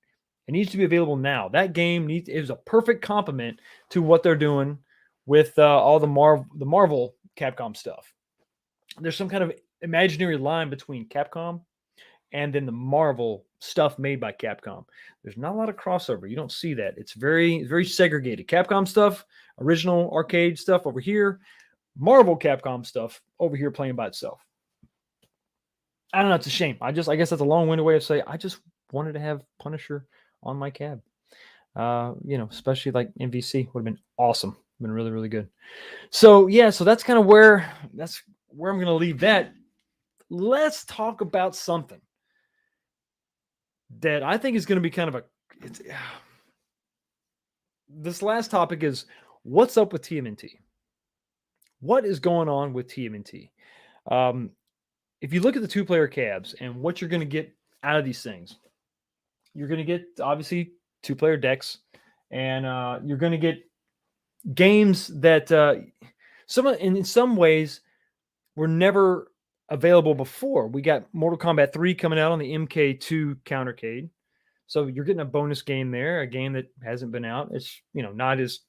It needs to be available now. That game is a perfect complement to what they're doing with all the Marvel Capcom stuff. There's some kind of imaginary line between Capcom and then the Marvel stuff made by Capcom. There's not a lot of crossover. You don't see that. It's very segregated. Capcom stuff, original arcade stuff over here, Marvel Capcom stuff over here playing by itself. I don't know. It's a shame. I guess that's a long-winded way of saying I just wanted to have Punisher on my cab. Especially like MVC would have been awesome. Been really, really good. So yeah, so that's kind of where I'm going to leave that. Let's talk about something that I think is going to be kind of this last topic is what's up with TMNT? What is going on with TMNT? If you look at the 2-player cabs and what you're going to get out of these things, you're going to get obviously 2-player decks, and you're going to get games that in some ways were never available before. We got Mortal Kombat 3 coming out on the MK2 Countercade. So you're getting a bonus game there, a game that hasn't been out. It's not as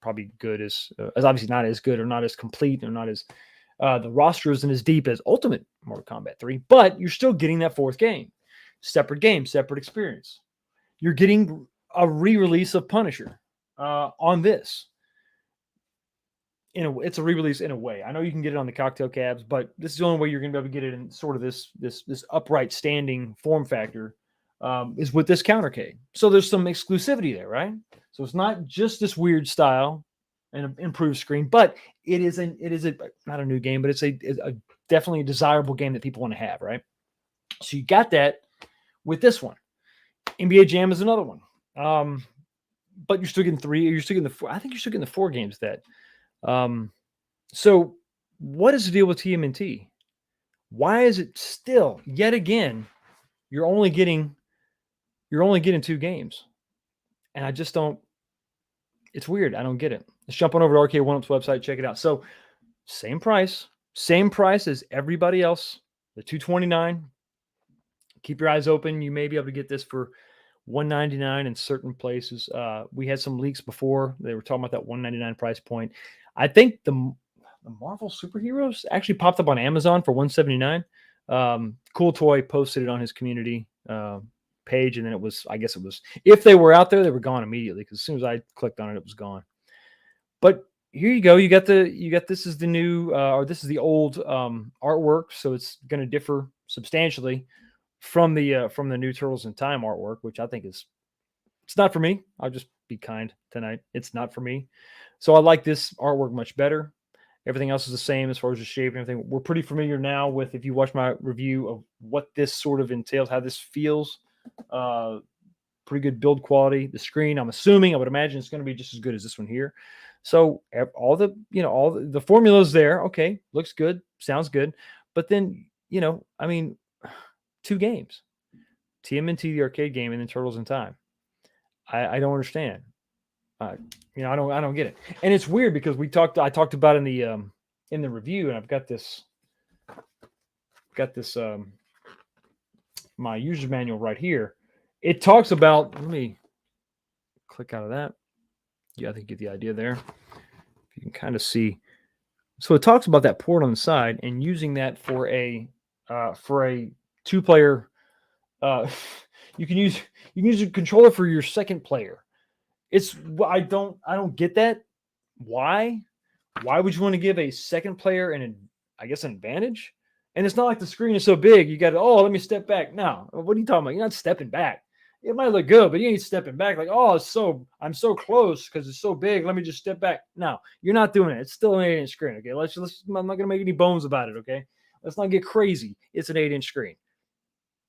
probably good as obviously not as good or not as complete or not as the roster isn't as deep as Ultimate Mortal Kombat 3, but you're still getting that 4th game, separate experience. You're getting a re-release of Punisher on this. It's a re-release in a way. I know you can get it on the cocktail cabs, but this is the only way you're going to be able to get it in sort of this upright standing form factor is with this Countercade. So there's some exclusivity there, right? So it's not just this weird style and an improved screen, but it is not a new game, but it's a definitely a desirable game that people want to have, right? So you got that with this one. NBA Jam is another one. But you're still getting 3. You're still getting the 4. I think you're still getting the 4 games that. So what is the deal with TMNT? Why is it still yet again you're only getting 2 games? And I just don't. It's weird. I don't get it. Let's jump on over to Arcade One Up's website, check it out. So same price as everybody else. The $229. Keep your eyes open. You may be able to get this for $199 in certain places. We had some leaks before. They were talking about that $199 price point. I think the Marvel superheroes actually popped up on Amazon for $179. Cool Toy posted it on his community page, and then if they were out there, they were gone immediately because as soon as I clicked on it, it was gone. But here you go. You got this is the new or this is the old artwork, so it's going to differ substantially from the new Turtles in Time artwork, which I think it's not for me. I'll just be kind tonight. It's not for me. So I like this artwork much better. Everything else is the same as far as the shape and everything. We're pretty familiar now with, if you watch my review of what this sort of entails, how this feels. Pretty good build quality. The screen, I would imagine it's going to be just as good as this one here. So all the formula is there. Okay, looks good, sounds good. But then, 2 games. TMNT, the arcade game, and then Turtles in Time. I don't understand. I don't get it. And it's weird because I talked about in the review, and I've got this my user's manual right here. It talks about, let me click out of that. Yeah, I think you get the idea there. You can kind of see. So it talks about that port on the side and using that for a 2-player. You can use a controller for your second player. I don't get that. Why would you want to give a second player an advantage? And it's not like the screen is so big, you got to, let me step back. No, what are you talking about? You're not stepping back. It might look good, but you ain't stepping back like, I'm so close because it's so big. Let me just step back. No, you're not doing it. It's still an 8-inch screen. Okay. I'm not going to make any bones about it. Okay. Let's not get crazy. It's an 8-inch screen.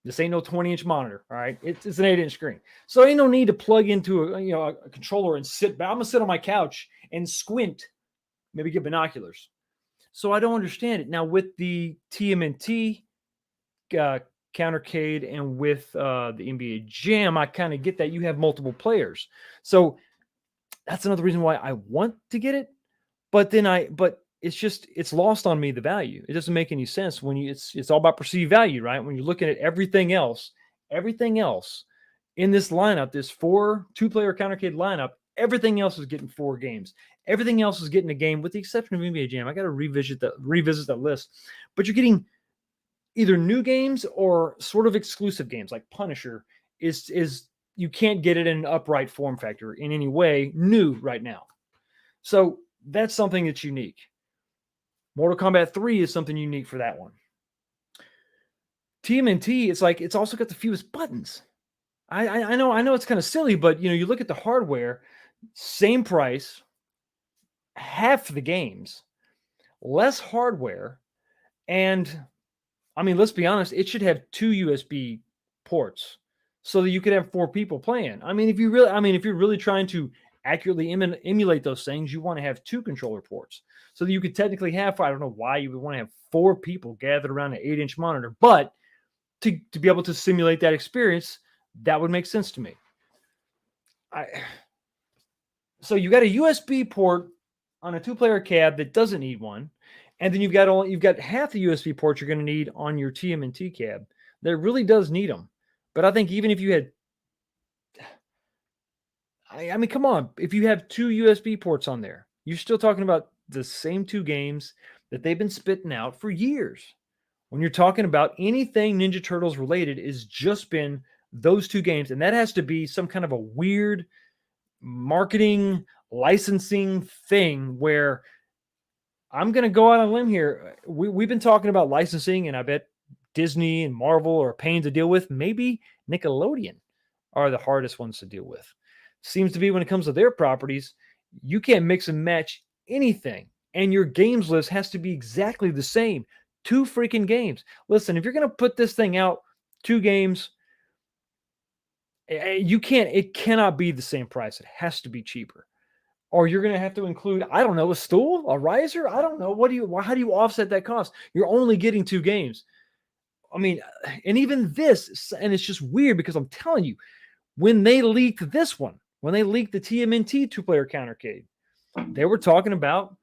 This ain't no 20-inch monitor. All right. It's an 8-inch screen. So ain't no need to plug into a controller and sit back. I'm going to sit on my couch and squint, maybe get binoculars. So I don't understand it. Now with the TMNT, Countercade, and with the NBA Jam, I kind of get that you have multiple players. So that's another reason why I want to get it. But it's lost on me, the value. It doesn't make any sense when it's all about perceived value, right? When you're looking at everything else in this lineup, this 2-player Countercade lineup, everything else is getting 4 games. Everything else is getting a game, with the exception of NBA Jam. I got to revisit that list. But you're getting either new games or sort of exclusive games, like Punisher is you can't get it in an upright form factor in any way new right now. So that's something that's unique. Mortal Kombat 3 is something unique for that one. TMNT, it's also got the fewest buttons. I know it's kind of silly, but you look at the hardware, same price, half the games, less hardware, and I mean, let's be honest, it should have 2 USB ports so that you could have 4 people playing. I mean, if you're really trying to accurately emulate those things, you want to have 2 controller ports so that you could technically have, I don't know why you would want to have 4 people gathered around an 8-inch monitor, but to be able to simulate that experience, that would make sense to me. So you got a USB port on a 2-player cab that doesn't need one. And then you've got half the USB ports you're going to need on your TMNT cab. That really does need them. But I think even if you had, I mean, come on, if you have 2 USB ports on there, you're still talking about the same 2 games that they've been spitting out for years. When you're talking about anything Ninja Turtles related, is just been those 2 games. And that has to be some kind of a weird marketing licensing thing where I'm going to go out on a limb here. We've been talking about licensing, and I bet Disney and Marvel are a pain to deal with. Maybe Nickelodeon are the hardest ones to deal with. Seems to be when it comes to their properties, you can't mix and match anything, and your games list has to be exactly the same. 2 freaking games. Listen, if you're going to put this thing out, 2 games, it cannot be the same price. It has to be cheaper. Or you're going to have to include, I don't know, a stool, a riser. I don't know. How do you offset that cost? You're only getting 2 games. I mean, and even this, and it's just weird because I'm telling you, when they leaked this one, when they leaked the TMNT 2-player Countercade, they were talking about,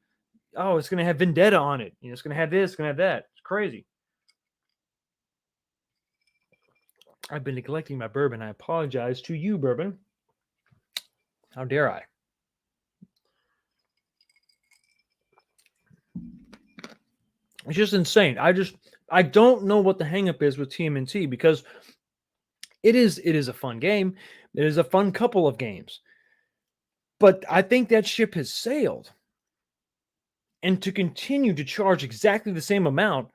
it's going to have Vendetta on it. It's going to have this, it's going to have that. It's crazy. I've been neglecting my bourbon. I apologize to you, bourbon. How dare I? It's just insane. I don't know what the hangup is with TMNT because it is a fun game. It is a fun couple of games. But I think that ship has sailed. And to continue to charge exactly the same amount,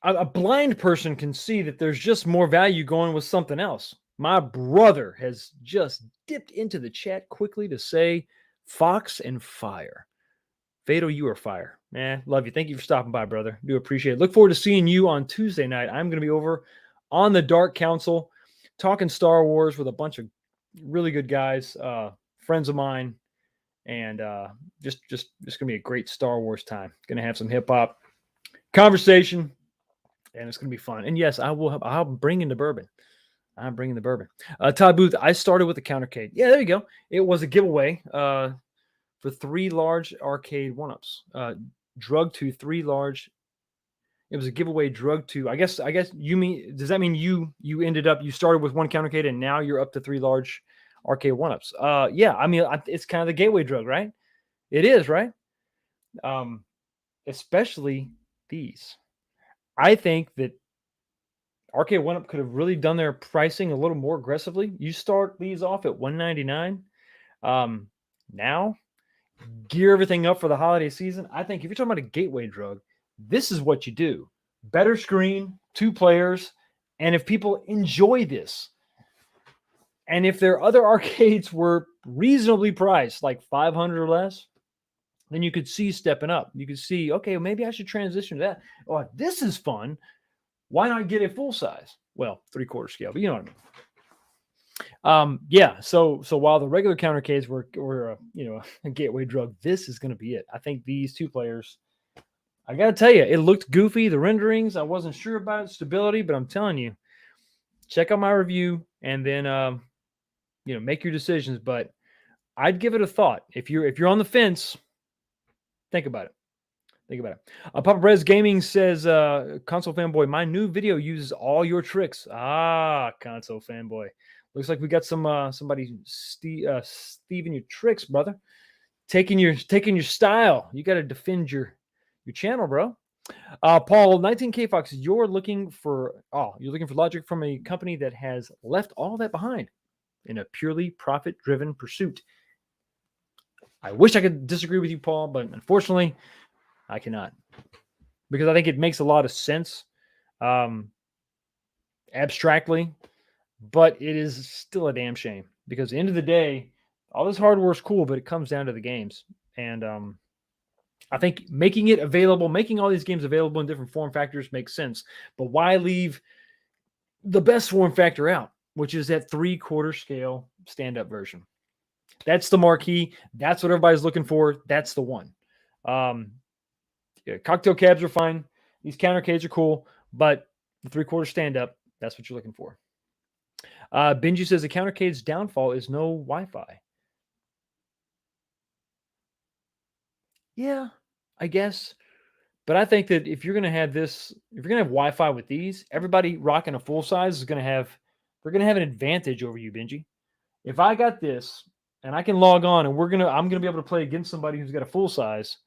a blind person can see that there's just more value going with something else. My brother has just dipped into the chat quickly to say Fox and Fire. Fado, you are fire. Love you. Thank you for stopping by, brother. Do appreciate it. Look forward to seeing you on Tuesday night. I'm going to be over on the Dark Council talking Star Wars with a bunch of really good guys, friends of mine, and just going to be a great Star Wars time. Going to have some hip hop conversation, and it's going to be fun. And yes, I'll bring in the bourbon. I'm bringing the bourbon. Todd Booth, I started with the Countercade. Yeah, there you go. It was a giveaway. For 3 large arcade 1-ups, drug to 3 large. It was a giveaway drug to. I guess you mean. Does that mean you started with 1 Countercade and now you're up to 3 large arcade 1-ups? Yeah. I mean, it's kind of the gateway drug, right? It is, right? Especially these. I think that arcade 1-up could have really done their pricing a little more aggressively. You start these off at $199. Now. Gear everything up for the holiday season. I think if you're talking about a gateway drug, this is what you do. better screen, 2 players, and if people enjoy this, and if their other arcades were reasonably priced, like 500 or less, then you could see stepping up. You could see, okay, maybe I should transition to that. Oh, this is fun. Why not get a full size? Well, 3/4 scale, but you know what I mean. Yeah. So while the regular countercades were a gateway drug, this is going to be it. I think these 2 players. I got to tell you, it looked goofy. The renderings, I wasn't sure about its stability, but I'm telling you, check out my review and then make your decisions. But I'd give it a thought. If you're on the fence, think about it. Think about it. Papa Brez Gaming says, console fanboy, my new video uses all your tricks. Console fanboy. Looks like we got somebody thieving your tricks, brother. Taking your style. You got to defend your channel, bro. Paul, 19K Fox, you're looking for logic from a company that has left all that behind in a purely profit-driven pursuit. I wish I could disagree with you, Paul, but unfortunately, I cannot, because I think it makes a lot of sense abstractly, but it is still a damn shame because at the end of the day, all this hardware is cool, but it comes down to the games. And I think making all these games available in different form factors makes sense. But why leave the best form factor out, which is that 3/4 scale stand-up version? That's the marquee. That's what everybody's looking for. That's the one. Cocktail cabs are fine. These countercades are cool, but the 3/4 stand-up, that's what you're looking for. Benji says the countercade's downfall is no Wi-Fi. Yeah, I guess. But I think that if you're going to have Wi-Fi with these, everybody rocking a full size they're going to have an advantage over you, Benji. If I got this and I can log on and I'm going to be able to play against somebody who's got a full size.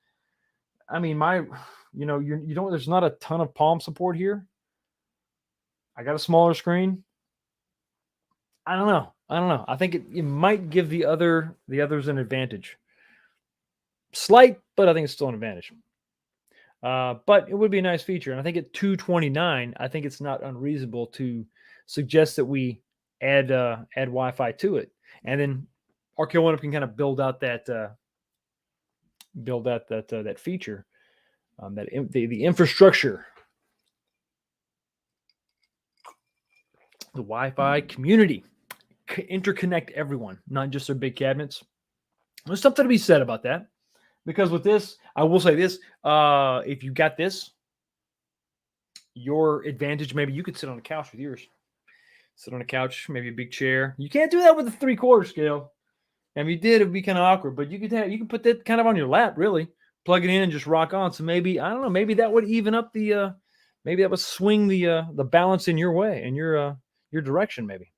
I mean, there's not a ton of palm support here. I got a smaller screen. I don't know. I think it might give the others an advantage. Slight, but I think it's still an advantage. But it would be a nice feature. And I think at $229, I think it's not unreasonable to suggest that we add Wi-Fi to it. And then RK1 can kind of build out that feature, the infrastructure, the Wi-Fi community, interconnect everyone, not just their big cabinets. There's something to be said about that. Because with this, I will say this, if you got this, your advantage, maybe you could sit on a couch with yours. Sit on a couch, maybe a big chair. You can't do that with a 3/4 scale. And if you did, it would be kind of awkward. But you could put that kind of on your lap, really. Plug it in and just rock on. So maybe, I don't know, maybe that would even up maybe that would swing the balance in your way, in your direction, maybe.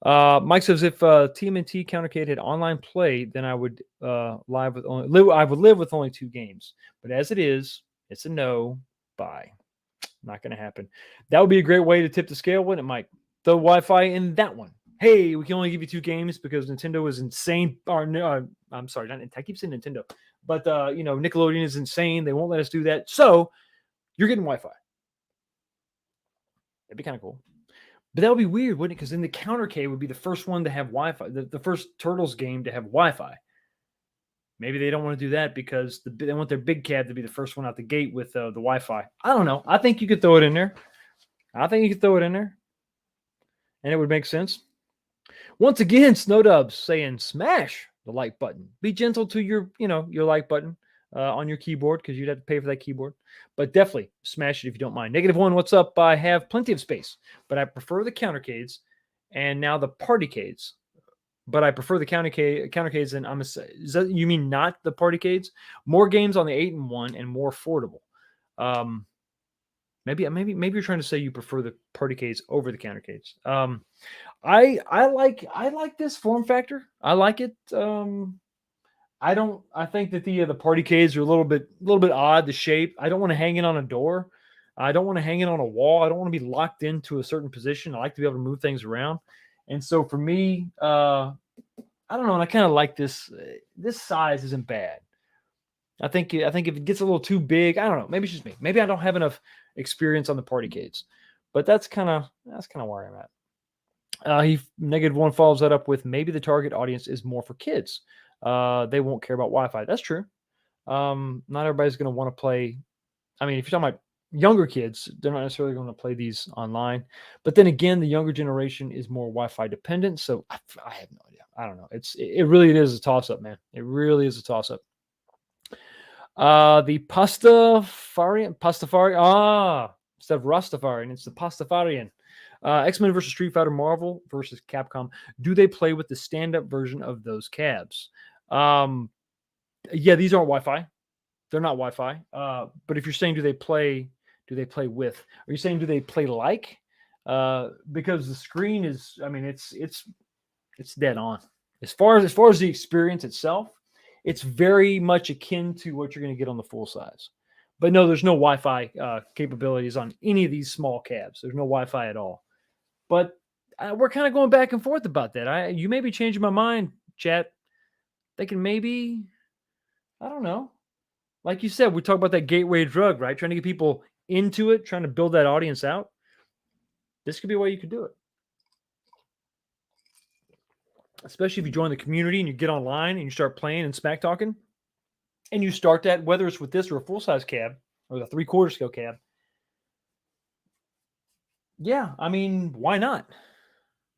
Mike says if TMNT Countercade had online play, then I would live with only 2 games. But as it is, it's a no. Bye. Not going to happen. That would be a great way to tip the scale, wouldn't it, Mike? Throw Wi-Fi in that one. Hey, we can only give you 2 games because Nintendo is insane. Or no, I'm sorry, I keep saying Nintendo, but Nickelodeon is insane. They won't let us do that. So you're getting Wi-Fi. That'd be kind of cool. But that would be weird, wouldn't it? Because then the Countercade would be the first one to have Wi-Fi, the first Turtles game to have Wi-Fi. Maybe they don't want to do that because they want their big cab to be the first one out the gate with the Wi-Fi. I don't know. I think you could throw it in there. And it would make sense. Once again, Snowdubs saying smash the like button. Be gentle to your like button on your keyboard because you'd have to pay for that keyboard. But definitely smash it if you don't mind. -1, what's up? I have plenty of space, but I prefer the countercades and now the partycades. But I prefer the countercades, and you mean not the partycades? More games on the 8-in-1 and more affordable. Maybe you're trying to say you prefer the partycades over the countercades. I like this form factor. I like it. I think that the partycades are a little bit odd, the shape. I don't want to hang it on a door. I don't want to hang it on a wall. I don't want to be locked into a certain position. I like to be able to move things around. And so for me, I don't know. And I kind of like this. This size isn't bad. I think if it gets a little too big, I don't know. Maybe it's just me. Maybe I don't have enough experience on the Partycades. But that's kind of where I'm at. He -1 follows that up with maybe the target audience is more for kids. They won't care about Wi-Fi. That's true. Not everybody's going to want to play. I mean, if you're talking about younger kids, they're not necessarily going to play these online. But then again, the younger generation is more Wi-Fi dependent. So I have no idea. I don't know. It really is a toss up, man. It really is a toss up. The Pastafarian, instead of Rastafarian, it's the Pastafarian. X-Men versus Street Fighter, Marvel versus Capcom. Do they play with the stand-up version of those cabs? Yeah, these aren't Wi-Fi. They're not Wi-Fi. But if you're saying do they play with? Are you saying do they play like? Because the screen is, I mean, it's dead on. As far as the experience itself, it's very much akin to what you're going to get on the full size. But no, there's no Wi-Fi capabilities on any of these small cabs. There's no Wi-Fi at all. But we're kind of going back and forth about that. You may be changing my mind, chat. Thinking maybe, I don't know. Like you said, we talk about that gateway drug, right? Trying to get people into it, trying to build that audience out. This could be a way you could do it. Especially if you join the community and you get online and you start playing and smack talking. And you start that, whether it's with this or a full-size cab or the 3/4 scale cab. Yeah, I mean, why not?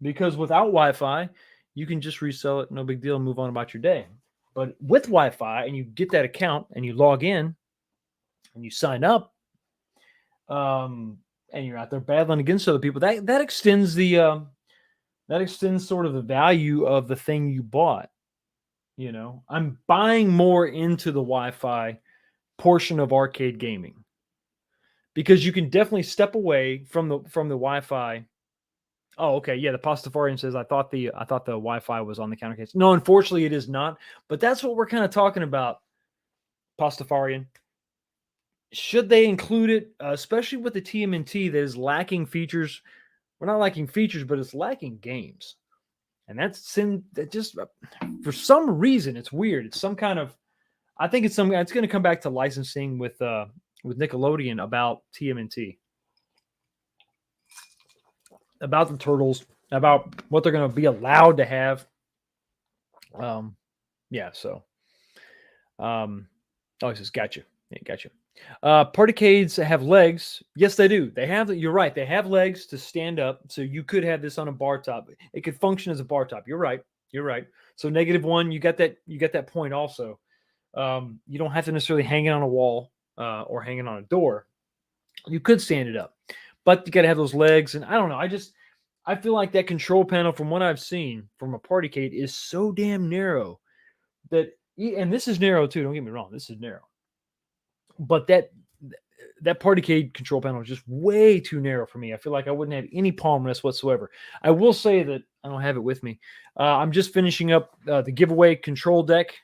Because without Wi-Fi, you can just resell it, no big deal, and move on about your day. But with Wi-Fi, and you get that account, and you log in, and you sign up, and you're out there battling against other people, that extends sort of the value of the thing you bought. You know, I'm buying more into the Wi-Fi portion of arcade gaming because you can definitely step away from the Wi-Fi. Oh, okay. Yeah, the Pastafarian says I thought the Wi-Fi was on the Countercade. No, unfortunately, it is not. But that's what we're kind of talking about, Pastafarian. Should they include it, especially with the TMNT that is lacking features? We're not lacking features, but it's lacking games, and that just for some reason it's weird. It's some kind of, I think it's going to come back to licensing with Nickelodeon about TMNT. About the turtles, about what they're going to be allowed to have. Yeah, so. Oh, he says, gotcha. Yeah, gotcha. Partycades have legs. Yes, they do. They have, you're right. They have legs to stand up. So you could have this on a bar top. It could function as a bar top. You're right. You're right. So -1, you got that point also. You don't have to necessarily hang it on a wall or hang it on a door. You could stand it up, but you got to have those legs. And I don't know. I feel like that control panel, from what I've seen from a Partycade, is so damn narrow that, and this is narrow too. Don't get me wrong. This is narrow, but that Partycade control panel is just way too narrow for me. I feel like I wouldn't have any palm rest whatsoever. I will say that I don't have it with me. I'm just finishing up the giveaway control deck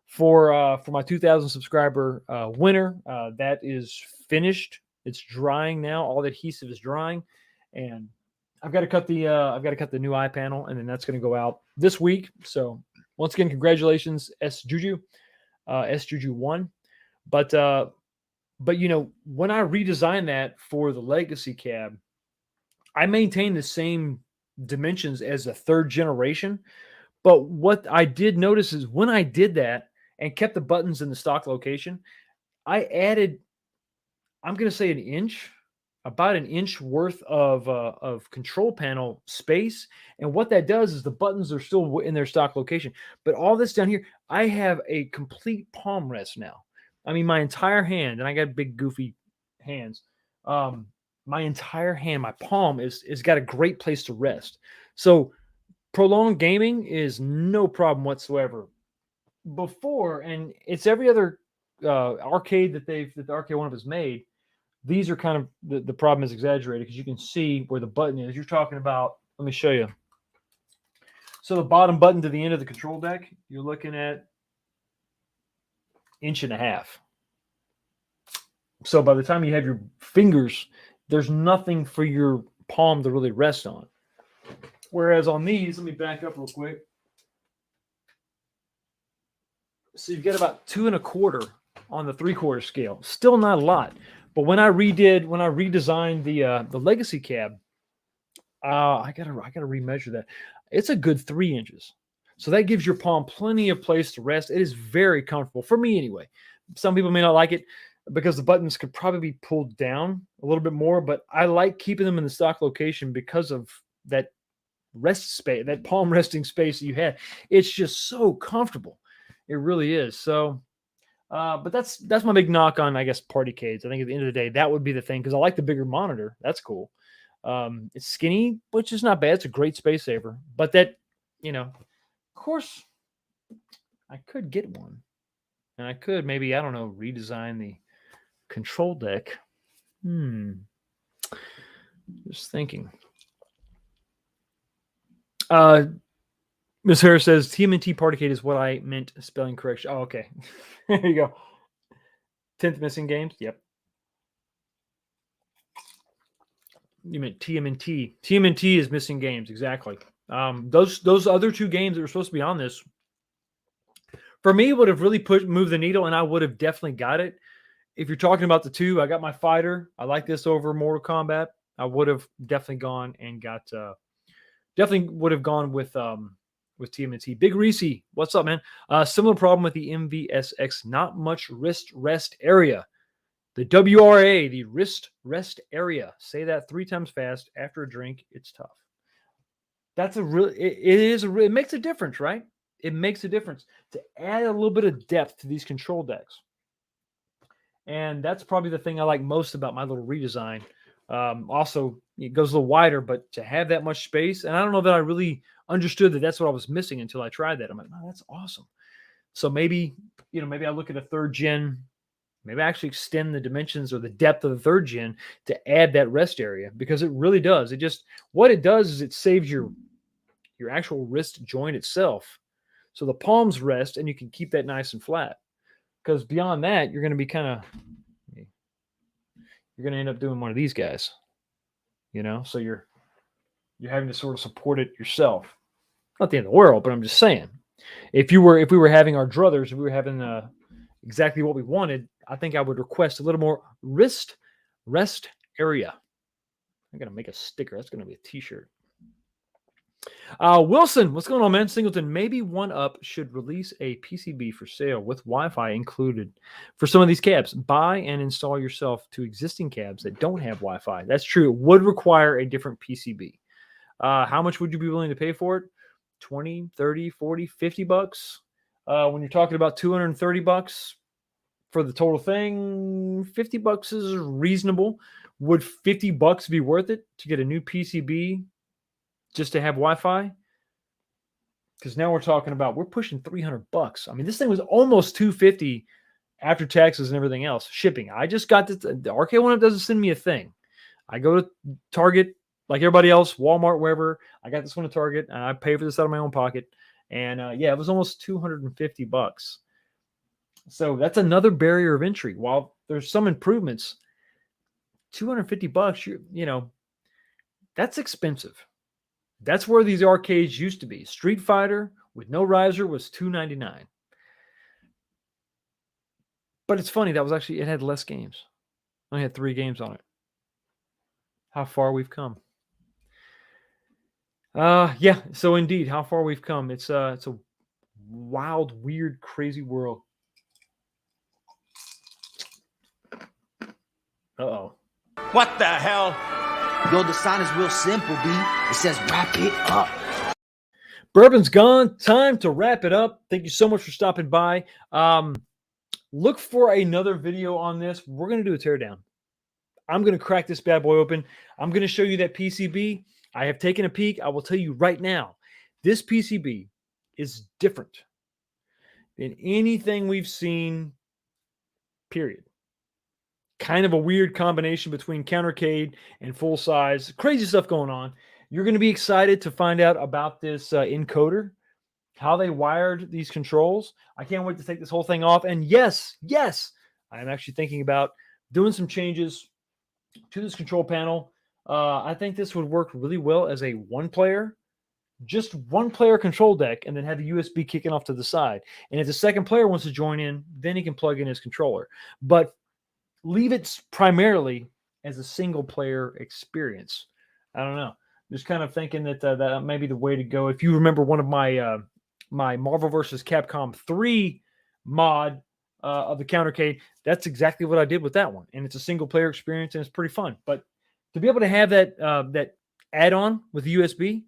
for my 2,000 subscriber winner. That is finished. It's drying now. All the adhesive is drying, and I've got to cut the new eye panel, and then that's going to go out this week. So once again, congratulations, S Juju 1. But you know, when I redesigned that for the Legacy cab, I maintained the same dimensions as the 3rd generation. But what I did notice is when I did that and kept the buttons in the stock location, I added, I'm going to say about an inch worth of control panel space. And what that does is the buttons are still in their stock location. But all this down here, I have a complete palm rest now. I mean, my entire hand, and I got big, goofy hands. My entire hand, my palm is got a great place to rest. So prolonged gaming is no problem whatsoever. Before, and it's every other arcade that the Arcade One Up has made. These are kind of the problem is exaggerated because you can see where the button is. You're talking about. Let me show you. So the bottom button to the end of the control deck, you're looking at 1.5 inches. So by the time you have your fingers, there's nothing for your palm to really rest on. Whereas on these, let me back up real quick. So you've got about 2 1/4 on the 3/4 scale. Still not a lot, But when I redesigned the Legacy cab, I gotta remeasure that. It's a good 3 inches. So that gives your palm plenty of place to rest. It is very comfortable for me anyway. Some people may not like it because the buttons could probably be pulled down a little bit more, but I like keeping them in the stock location because of that rest space, that palm resting space that you have. It's just so comfortable. It really is. So, but that's my big knock on, I guess, Partycades. I think at the end of the day, that would be the thing because I like the bigger monitor. That's cool. It's skinny, which is not bad. It's a great space saver. But that, of course, I could get one. And I could maybe, I don't know, redesign the control deck. Just thinking. Ms. Harris says TMNT Partycade is what I meant spelling correction. Oh, okay. There you go. 10th missing games. Yep. You meant TMNT. TMNT is missing games. Exactly. Those other 2 games that were supposed to be on this, for me, would have really moved the needle, and I would have definitely got it. If you're talking about the 2, I got my fighter. I like this over Mortal Kombat. I would have definitely gone and got. Definitely would have gone with TMNT. Big Reese, what's up, man? Similar problem with the MVSX. Not much wrist rest area. The WRA, the wrist rest area. Say that 3 times fast after a drink. It's tough. That's it makes a difference, right? It makes a difference to add a little bit of depth to these control decks. And that's probably the thing I like most about my little redesign. Also, it goes a little wider, but to have that much space, and I don't know that I really understood that that's what I was missing until I tried that. I'm like, oh, that's awesome. So maybe I look at a 3rd gen, maybe I actually extend the dimensions or the depth of the 3rd gen to add that rest area because it really does. What it does is it saves your actual wrist joint itself. So the palms rest and you can keep that nice and flat. Because beyond that, you're going to be you're going to end up doing one of these guys, so you're having to sort of support it yourself. Not the end of the world, but I'm just saying, if we were having our druthers, if we were having exactly what we wanted, I think I would request a little more wrist rest area. I'm going to make a sticker. That's going to be a t-shirt. Wilson, what's going on, man? Singleton, maybe One-Up should release a PCB for sale with Wi-Fi included for some of these cabs. Buy and install yourself to existing cabs that don't have Wi-Fi. That's true. It would require a different PCB. How much would you be willing to pay for it? 20, 30, 40, 50 bucks? When you're talking about 230 bucks for the total thing, 50 bucks is reasonable. Would 50 bucks be worth it to get a new PCB just to have Wi-Fi? Because now we're pushing 300 bucks. I mean, this thing was almost 250 after taxes and everything else. Shipping. I just got this. The RK1 doesn't send me a thing. I go to Target like everybody else, Walmart, wherever. I got this one at Target, and I pay for this out of my own pocket. And it was almost 250 bucks. So that's another barrier of entry. While there's some improvements, 250 bucks, that's expensive. That's where these arcades used to be. Street Fighter with no riser was $299. But it's funny, it had less games. Only had 3 games on it. How far we've come. So indeed, how far we've come. It's a wild, weird, crazy world. Uh-oh. What the hell? Yo, the sign is real simple, B. It says wrap it up. Bourbon's gone. Time to wrap it up. Thank you so much for stopping by. Look for another video on this. We're going to do a teardown. I'm going to crack this bad boy open. I'm going to show you that PCB. I have taken a peek. I will tell you right now, this PCB is different than anything we've seen, period. Kind of a weird combination between Countercade and full size. Crazy stuff going on. You're going to be excited to find out about this encoder, how they wired these controls. I can't wait to take this whole thing off. And yes, I'm actually thinking about doing some changes to this control panel. I think this would work really well as a just one player control deck, and then have the USB kicking off to the side. And if the second player wants to join in, then he can plug in his controller. But leave it primarily as a single player experience. I don't know. Just kind of thinking that that may be the way to go. If you remember one of my my Marvel vs. Capcom 3 mod of the Countercade, that's exactly what I did with that one, and it's a single player experience and it's pretty fun. But to be able to have that that add-on with USB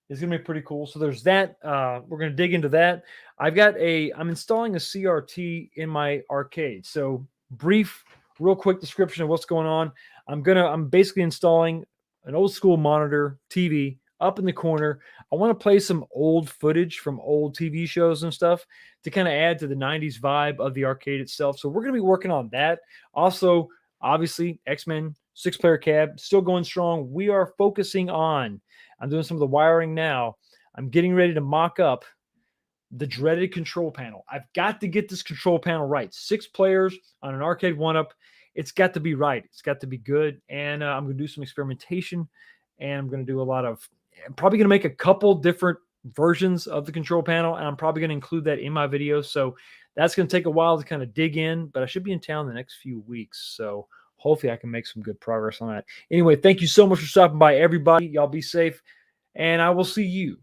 is going to be pretty cool. So there's that. We're going to dig into that. I'm installing a CRT in my arcade. So brief, real quick description of what's going on. I'm basically installing an old school monitor TV up in the corner. I want to play some old footage from old TV shows and stuff to kind of add to the 90s vibe of the arcade itself. So we're going to be working on that. Also, obviously, X-Men 6-player cab still going strong. We are focusing on, I'm doing some of the wiring now. I'm getting ready to mock up the dreaded control panel. I've got to get this control panel right. 6 players on an arcade 1-up. It's got to be right. It's got to be good. And I'm going to do some experimentation. And I'm going to do I'm probably going to make a couple different versions of the control panel. And I'm probably going to include that in my video. So that's going to take a while to kind of dig in. But I should be in town the next few weeks. So hopefully I can make some good progress on that. Anyway, thank you so much for stopping by, everybody. Y'all be safe. And I will see you